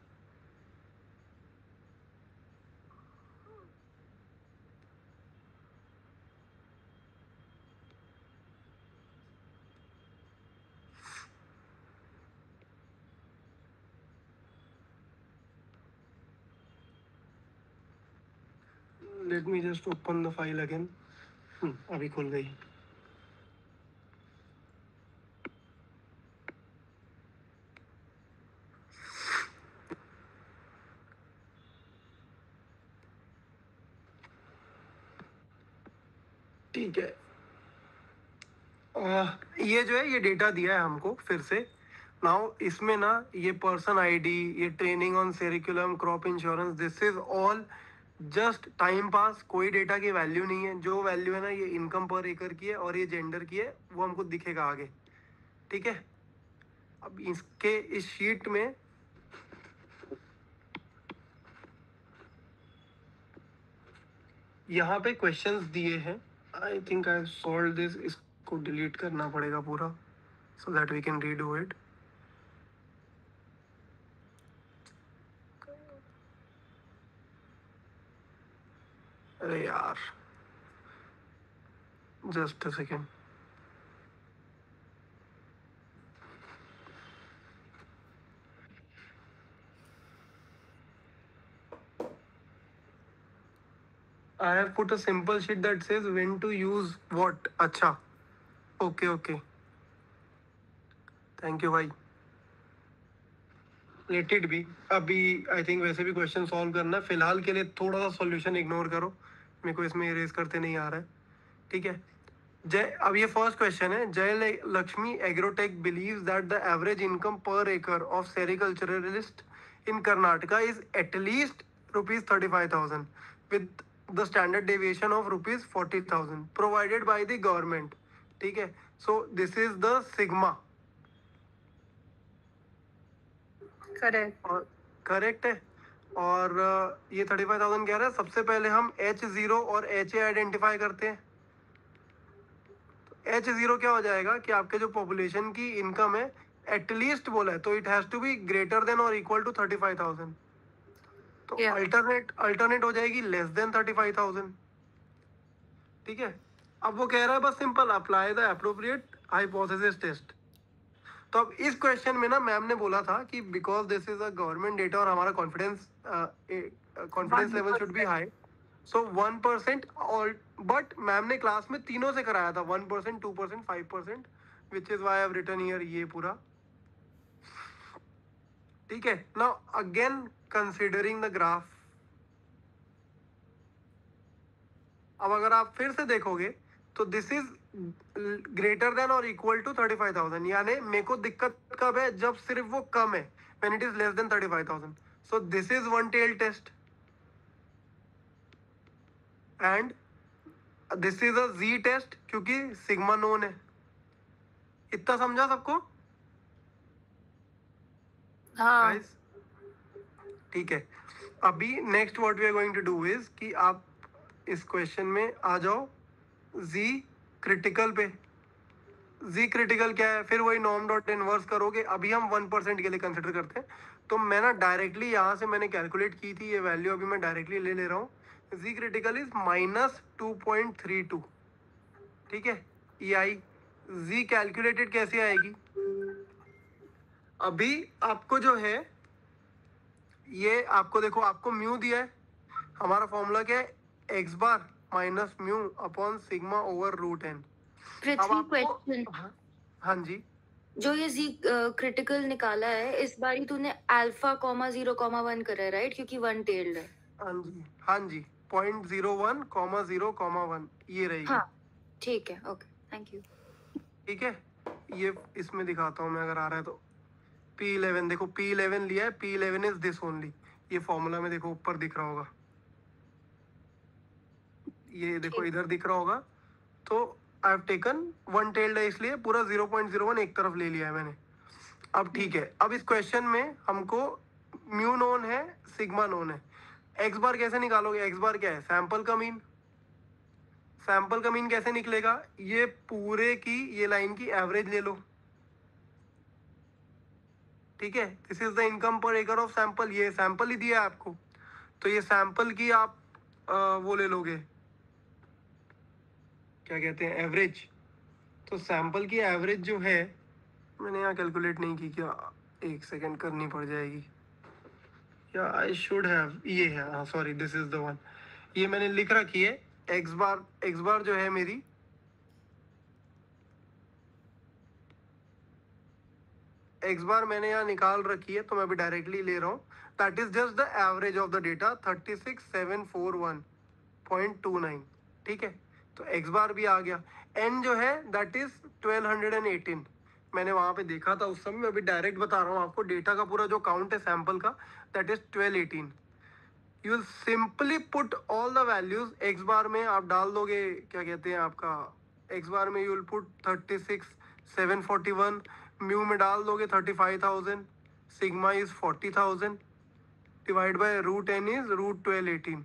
Let me just open the file again. अभी खुल गई। ठीक है, ये जो है ये डेटा दिया है हमको फिर से। नाउ इसमें ना ये पर्सन आईडी, ये training on sericulture, crop insurance, this is all just time pass. कोई डेटा की वैल्यू नहीं है। जो वैल्यू है ना ये इनकम पर एकड़ की है और ये जेंडर की है, वो हमको दिखेगा आगे। ठीक है, अब इसके इस शीट में यहाँ पे क्वेश्चंस दिए हैं। I think I solve this. इसको डिलीट करना पड़ेगा पूरा, so that we can redo it. अरे यार, just a second. I have put a simple sheet that says when to use what. अच्छा, okay. Thank you भाई। Let it be. अभी आई थिंक वैसे भी क्वेश्चन सॉल्व करना है, फिलहाल के लिए थोड़ा सा सॉल्यूशन इग्नोर करो, मेरे को इसमें इरेज करते नहीं आ रहा है, ठीक है। जय, अब ये फर्स्ट क्वेश्चन है, Jai Lakshmi Agrotech believes that the average income per acre of sericulturalist in Karnataka is at least ₹35,000 with the standard deviation of ₹40,000 provided by the government, ठीक है। so this is the sigma, correct correct है। और ये 35,000 कह रहा है, सबसे पहले हम H0 और HA आइडेंटिफाई करते हैं। तो H0 क्या हो जाएगा कि आपके जो पॉपुलेशन की इनकम है एटलीस्ट बोला है, तो it has to be greater than और इक्वल टू 35,000, तो अल्टरनेट हो जाएगी लेस देन 35,000, ठीक है। अब वो कह रहा है बस simple apply the appropriate hypothesis test. तो अब इस क्वेश्चन में ना मैम ने बोला था कि because this is a government data और हमारा confidence level should be high, so 1%, और बट मैम ने क्लास में तीनों से कराया था 1%, 2%, 5%, which is why I have written here ये पूरा, ठीक है। Now again considering the graph, अब अगर आप फिर से देखोगे तो दिस इज ग्रेटर देन और इक्वल टू 35,000, यानी मेरे को दिक्कत कब है, जब सिर्फ वो कम है, when it is less than 35,000, so this is one tail test and this is a Z test, क्योंकि सिग्मा नोन है। इतना समझा सबको? हाँ ठीक है। अभी next what we are going to do is कि आप इस क्वेश्चन में आ जाओ जी क्रिटिकल पे। जी क्रिटिकल क्या है, फिर वही नॉर्म डॉट इनवर्स करोगे। अभी हम 1% के लिए कंसिडर करते हैं, तो मैं ना डायरेक्टली यहाँ से मैंने कैलकुलेट की थी ये वैल्यू, अभी मैं डायरेक्टली ले रहा हूँ। जी क्रिटिकल इज -2.32, ठीक है। ई आई जी कैलकुलेटेड कैसे आएगी, अभी आपको जो है ये आपको देखो, आपको म्यू दिया है, हमारा फॉर्मूला क्या है, x bar minus mu upon sigma over root n. Prithvi question, हाँ जी, जो ये जी क्रिटिकल निकाला है इस बारी तूने अल्फा कॉमा 0,1 करा है राइट, क्योंकि वन टेल्ड है। हाँ जी 0.01,0,1 ये रहेगी। हाँ ठीक है, ओके थैंक यू। ठीक है, ये इसमें दिखाता हूँ मैं अगर आ रहा है तो। P11 देखो, P11 लिया है, P11 इज दिस ओनली, ये फॉर्मूला में देखो ऊपर दिख रहा होगा, ये देखो इधर दिख रहा होगा। तो I have taken one tailed है, इसलिए पूरा 0.01 एक तरफ ले लिया है मैंने। अब ठीक है, अब इस क्वेश्चन में हमको म्यू नोन है, सिग्मा नोन है। एक्स बार कैसे निकालोगे, एक्स बार क्या है, सैंपल का मीन। सैंपल का मीन कैसे निकलेगा, ये पूरे की ये लाइन की एवरेज ले लो, ठीक है। This is the income per acre of sample, ये सैंपल ही दिया है आपको, तो ये सैंपल की आप वो ले लोगे, क्या कहते हैं, एवरेज। तो सैंपल की एवरेज जो है, मैंने यहाँ कैलकुलेट नहीं की, क्या एक सेकंड करनी पड़ जाएगी, या आई शुड हैव, ये है, हाँ sorry this is the one, ये मैंने लिख रखी है। एक्स बार जो है मेरी, एक्स बार मैंने यहाँ निकाल रखी है, तो मैं अभी डायरेक्टली ले रहा हूँ। That is just the average of the data 36,741.29, ठीक है। तो एक्स बार भी आ गया। एन जो है दैट इज 1218, मैंने वहाँ पे देखा था उस समय, अभी डायरेक्ट बता रहा हूँ आपको, डेटा का पूरा जो काउंट है सैंपल का, that is 1218। You will simply put all the values, x bar में आप डाल दोगे, क्या कहते हैं आपका, एक्स बार में यू विल पुट 36,741, म्यू में डाल दोगे 35,000, sigma is 40,000, divide by root n is root 1218।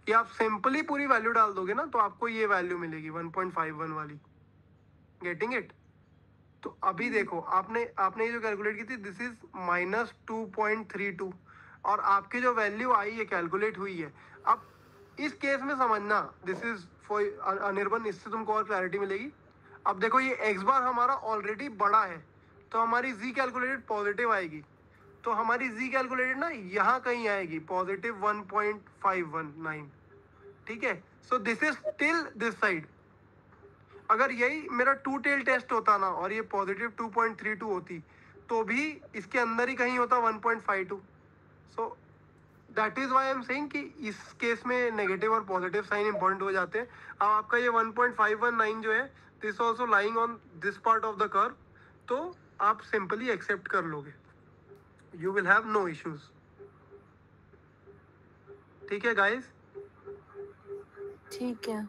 ये आप सिंपली पूरी वैल्यू डाल दोगे ना, तो आपको ये वैल्यू मिलेगी 1.51 वाली। Getting it? तो अभी देखो, आपने ये जो कैलकुलेट की थी, दिस इज -2.32, और आपकी जो वैल्यू आई है कैलकुलेट हुई है। अब इस केस में समझना, दिस इज फॉर अनिर्बन, इससे तुमको और क्लैरिटी मिलेगी। अब देखो, ये एक्स बार हमारा ऑलरेडी बड़ा है, तो हमारी जी कैलकुलेटेड पॉजिटिव आएगी, तो हमारी जी कैलकुलेटेड ना यहाँ कहीं आएगी, पॉजिटिव 1.519, ठीक है। So this is till this side. अगर यही मेरा टू टेल टेस्ट होता ना, और ये पॉजिटिव 2.32 होती, तो भी इसके अंदर ही कहीं होता 1.52. सो that is why I am saying कि इस केस में नेगेटिव और पॉजिटिव साइन इंपॉर्टेंट हो जाते हैं. अब आपका ये 1.519 जो है this also lying on this part of the curve, तो आप सिंपली एक्सेप्ट कर लोगे. You will have no issues. ठीक है गाइस? ठीक है.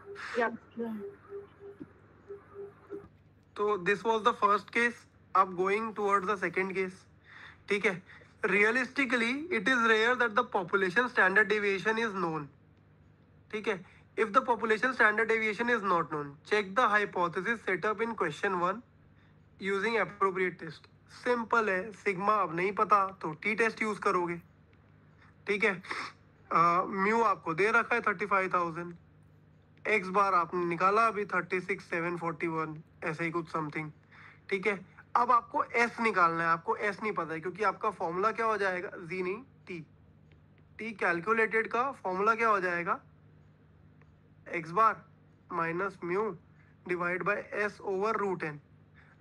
तो this was the first case. अब going towards the second case. ठीक है. Realistically, it is rare that the population standard deviation is known. ठीक है. If the population standard deviation is not known, check the hypothesis set up in question 1 using appropriate test. Simple है. सिग्मा अब नहीं पता तो टी टेस्ट यूज करोगे. ठीक है. म्यू आपको दे रखा है 35,000. एक्स बार आपने निकाला अभी 36,741 ऐसे ही कुछ समथिंग. ठीक है. अब आपको एस निकालना है. आपको एस नहीं पता है क्योंकि आपका फॉर्मूला क्या हो जाएगा, जी नहीं टी. टी कैलकुलेटेड का फॉर्मूला क्या हो जाएगा, x bar minus mu divide by S over root n.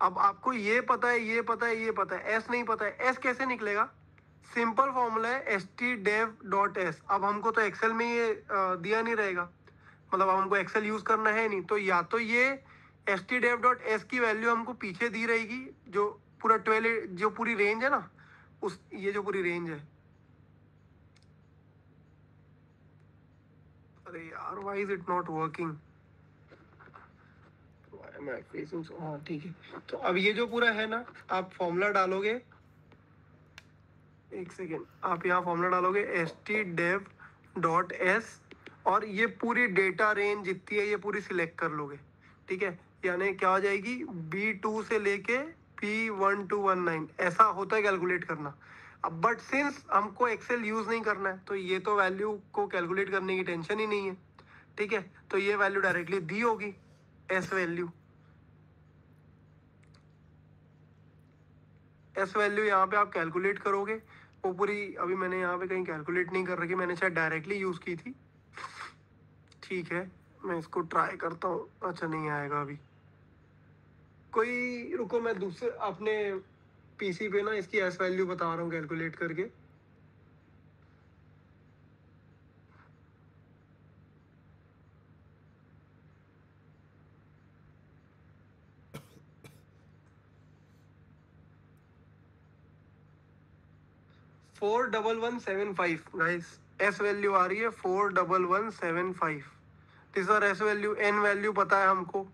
अब आपको ये पता है, ये पता है, ये पता है, एस नहीं पता है. एस कैसे निकलेगा? सिंपल फॉर्मूला है s t dev dot s. अब हमको तो एक्सेल में ये दिया नहीं रहेगा, मतलब हमको एक्सेल यूज करना है नहीं, तो या तो ये s t dev dot s की वैल्यू हमको पीछे दी रहेगी, जो पूरा 12 जो पूरी रेंज है ना, उस ये जो पूरी रेंज है. अरे यार why is it not working? हाँ ठीक है. तो अब ये जो पूरा है ना, आप फॉर्मूला डालोगे, एक सेकेंड, आप यहाँ फॉर्मूला डालोगे s t dev dot s और ये पूरी डेटा रेंज जितनी है ये पूरी सिलेक्ट कर लोगे. ठीक है. यानी क्या हो जाएगी, B2 से लेके P1219 ऐसा होता है कैलकुलेट करना. अब बट सिंस हमको एक्सेल यूज नहीं करना है तो ये तो वैल्यू को कैलकुलेट करने की टेंशन ही नहीं है. ठीक है. तो ये वैल्यू डायरेक्टली दी होगी, एस वैल्यू. एस वैल्यू यहाँ पे आप कैलकुलेट करोगे, वो पूरी अभी मैंने यहाँ पे कहीं कैलकुलेट नहीं कर रखी, मैंने शायद डायरेक्टली यूज की थी. ठीक है. मैं इसको ट्राई करता हूँ. अच्छा नहीं आएगा अभी. कोई रुको, मैं दूसरे अपने पीसी पे ना इसकी एस वैल्यू बता रहा हूँ कैलकुलेट करके. Four 41175 guys. एस वैल्यू आ रही है 41175. This are s value. N value पता है हमको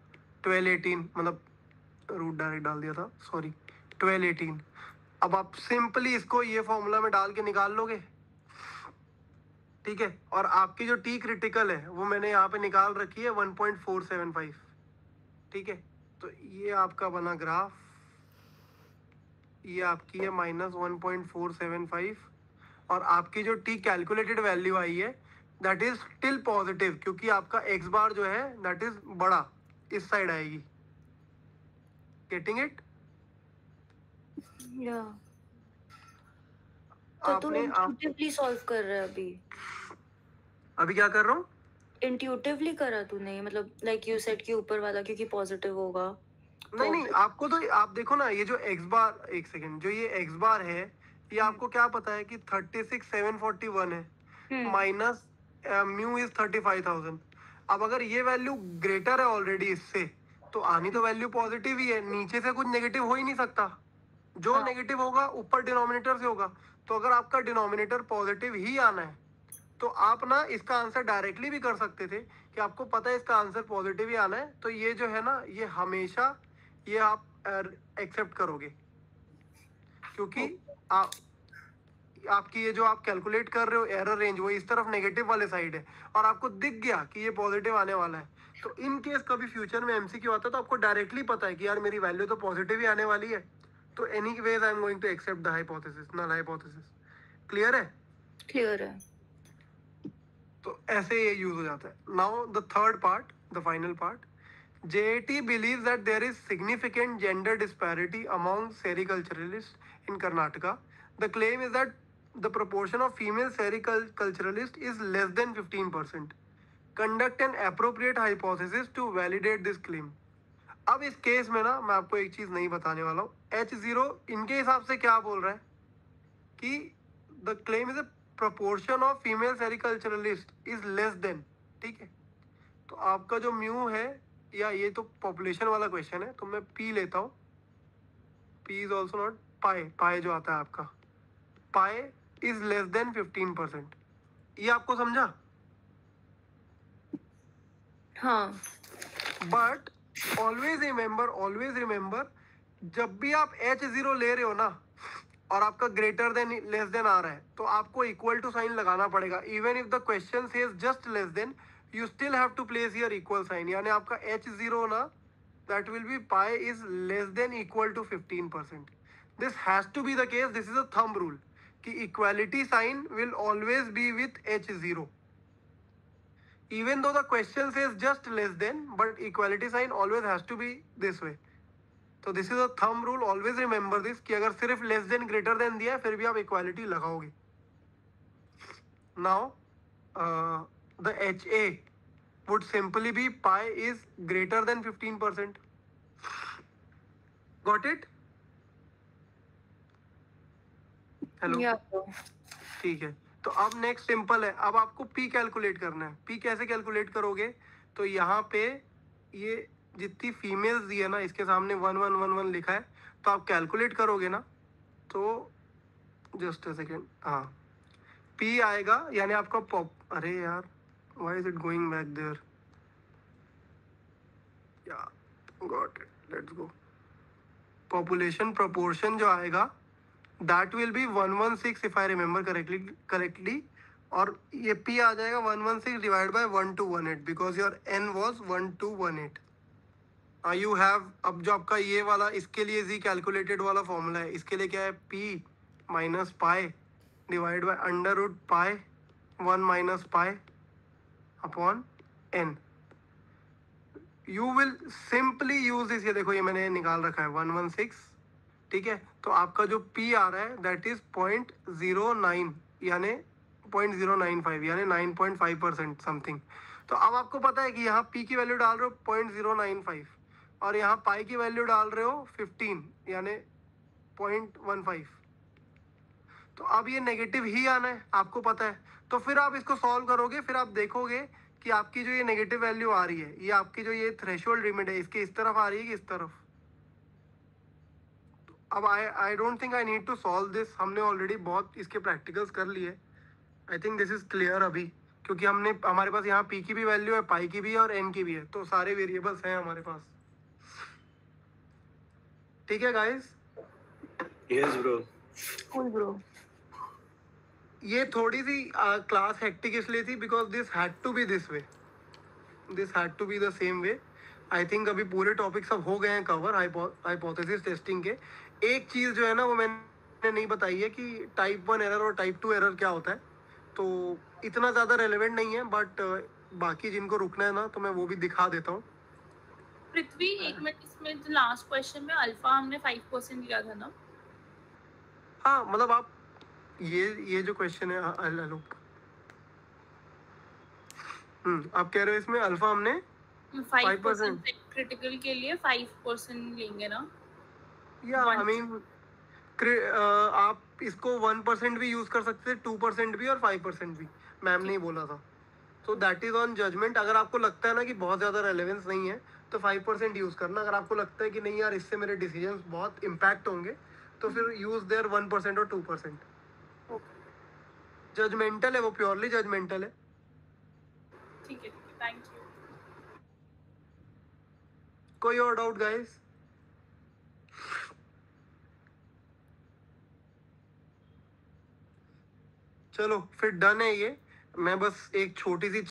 1218, मतलब रूट डायरेक्ट डाल दिया था, सॉरी 1218. अब आप सिंपली इसको ये फॉर्मूला में डाल के निकाल लोगे. ठीक है. और आपकी जो टी क्रिटिकल है वो मैंने यहाँ पे निकाल रखी है 1.475. ठीक है. तो ये आपका बना ग्राफ, ये आपकी है -1.475 और आपकी जो टी कैलकुलेटेड वैल्यू आई है दैट इज स्टिल पॉजिटिव, क्योंकि आपका एक्स बार जो है दैट इज बड़ा इस साइड आएगी. Getting it? या तो तू इंट्यूटिवली सॉल्व कर रहा है अभी. अभी क्या कर रहा हूँ? इंट्यूटिवली करा तूने, मतलब लाइक यू सेड कि ऊपर वाला क्योंकि पॉजिटिव होगा. नहीं नहीं, आपको तो आप देखो ना, ये जो एक्स बार, एक सेकेंड, जो ये एक्स बार है ये आपको क्या पता है कि 36,741 है माइनस म्यू इज 35,000. अब अगर ये वैल्यू ग्रेटर है ऑलरेडी इससे, तो आनी तो वैल्यू पॉजिटिव ही है. नीचे से कुछ नेगेटिव हो ही नहीं सकता. जो नेगेटिव होगा ऊपर डिनोमिनेटर से होगा. तो अगर आपका डिनोमिनेटर पॉजिटिव ही आना है तो आप ना इसका आंसर डायरेक्टली भी कर सकते थे कि आपको पता है इसका आंसर पॉजिटिव ही आना है, तो ये जो है ना ये हमेशा ये आप एक्सेप्ट करोगे, क्योंकि आपकी ये जो आप कैलकुलेट कर रहे हो एरर रेंज वो इस तरफ नेगेटिव वाले साइड है और आपको दिख गया कि ये पॉजिटिव आने वाला है. तो इन केस कभी फ्यूचर में एमसीक्यू आता है तो आपको डायरेक्टली पता है कि यार मेरी वैल्यू तो पॉजिटिव ही आने वाली है, तो anyways I am going to accept the hypothesis, null hypothesis. Clear है? क्लियर है. तो ऐसे ये यूज हो जाता है. Now the third part, the final part. JAT believes that there is significant gender disparity among sericulturalists in Karnataka. The claim is that the proportion of female sericulturalists is less than 15%. Conduct an appropriate hypothesis to validate this claim. अब इस केस में ना मैं आपको एक चीज नहीं बताने वाला हूँ. H0 इनके हिसाब से क्या बोल रहा है कि the claim is a proportion of female sericulturalist is less than. ठीक है, तो आपका जो म्यू है, या ये तो पॉपुलेशन वाला क्वेश्चन है, तो मैं पी लेता हूँ. पी इज ऑल्सो नॉट पाए. पाए जो आता है आपका, पाए इज लेस देन 15%. ये आपको समझा? हाँ. बट ऑलवेज रिमेंबर जब भी आप H0 ले रहे हो ना और आपका ग्रेटर देन लेस देन आ रहा है, तो आपको इक्वल टू साइन लगाना पड़ेगा. Even if the question says just less than, you still have to place your equal sign. यानी आपका H0 ना, that will be pi is less than equal to 15%. This has to be the case. This is a thumb rule कि equality sign will always be with H0. Even though the question says just less than, but equality sign always has to be this way. So this is a thumb rule. Always remember this कि अगर सिर्फ less than greater than दिया है, फिर भी आप equality लगाओगे. Now the HA would simply be pi is greater than 15%. Got it? Hello. Yeah. ठीक है, तो अब नेक्स्ट सिंपल है. अब आपको P कैलकुलेट करना है. P कैसे कैलकुलेट करोगे? तो यहाँ पे ये जितनी फीमेल्स दी है ना, इसके सामने 1111 लिखा है, तो आप कैलकुलेट करोगे ना, तो जस्ट अ सेकेंड. हाँ, P आएगा, यानी आपका पॉप. अरे यार, why is it going back there? या got it, let's go. Population proportion जो आएगा, that will be 116 if I remember correctly. और ये P आ जाएगा 116 divided by 1218 because your N was 1218. You have, अब जो आपका ये वाला, इसके लिए Z calculated वाला फॉर्मूला है, इसके लिए क्या है? P minus pi divided by under root pi 1 minus pi upon N. You will simply use this. ये देखो, ये मैंने निकाल रखा है 116. ठीक है, तो आपका जो P आ रहा है दैट इज 0.09 यानी 0.095 यानी 9.5% समथिंग. तो अब आपको पता है कि यहाँ P की वैल्यू डाल रहे हो 0.095 और यहाँ पाई की वैल्यू डाल रहे हो 15 यानी 0.15. तो अब ये नेगेटिव ही आना है, आपको पता है. तो फिर आप इसको सॉल्व करोगे, फिर आप देखोगे कि आपकी जो ये नेगेटिव वैल्यू आ रही है, ये आपकी जो ये थ्रेशोल्ड लिमिट है, इसके इस तरफ आ रही है कि इस तरफ. अब I don't think I need to solve this. हमने ऑलरेडी बहुत इसके प्रैक्टिकल्स कर लिए. I think this is clear अभी, क्योंकि हमारे पास यहाँ P की भी वैल्यू है, पाई की भी है और N की भी है, तो सारे वेरिएबल्स हैं हमारे पास. ठीक है guys? Yes bro. Cool bro. ये थोड़ी सी क्लास हेक्टिक इसलिए थी because this had to be this way, this had to be the same way. I think अभी पूरे टॉपिक सब हो गए हैं कवर हाइपोथेसिस टेस्टिंग के. एक चीज़ जो है ना, वो मैंने नहीं बताई है कि टाइप 1 एरर और टाइप 2 एरर क्या होता है. तो इतना ज़्यादा रेलेवेंट नहीं है, बट बाकी जिनको रुकना है ना, तो मैं वो भी दिखा देता हूँ. पृथ्वी, एक मिनट, इसमें लास्ट क्वेश्चन में अल्फा हमने 5% लिया था ना? हाँ, मतलब आप ये जो क्वेश्चन है, आप कह रहे हो इसमें अल्फा हमने 5% क्रिटिकल के लिए 5% लेंगे ना? या आई मीन आप इसको 1% भी यूज कर सकते हैं, 2% भी और 5% भी. मैम ने ही बोला था. तो दैट इज ऑन जजमेंट. अगर आपको लगता है ना कि बहुत ज़्यादा रेलेवेंस नहीं है, तो 5% यूज करना. अगर आपको लगता है कि नहीं यार, इससे मेरे डिसीजंस बहुत इम्पैक्ट होंगे, तो फिर यूज देयर 1% और 2%. जजमेंटल है वो, प्योरली जजमेंटल है. ठीक है, थैंक यू. कोई और डाउट गाइस? चलो फिर डन है ये. मैं बस एक छोटी सी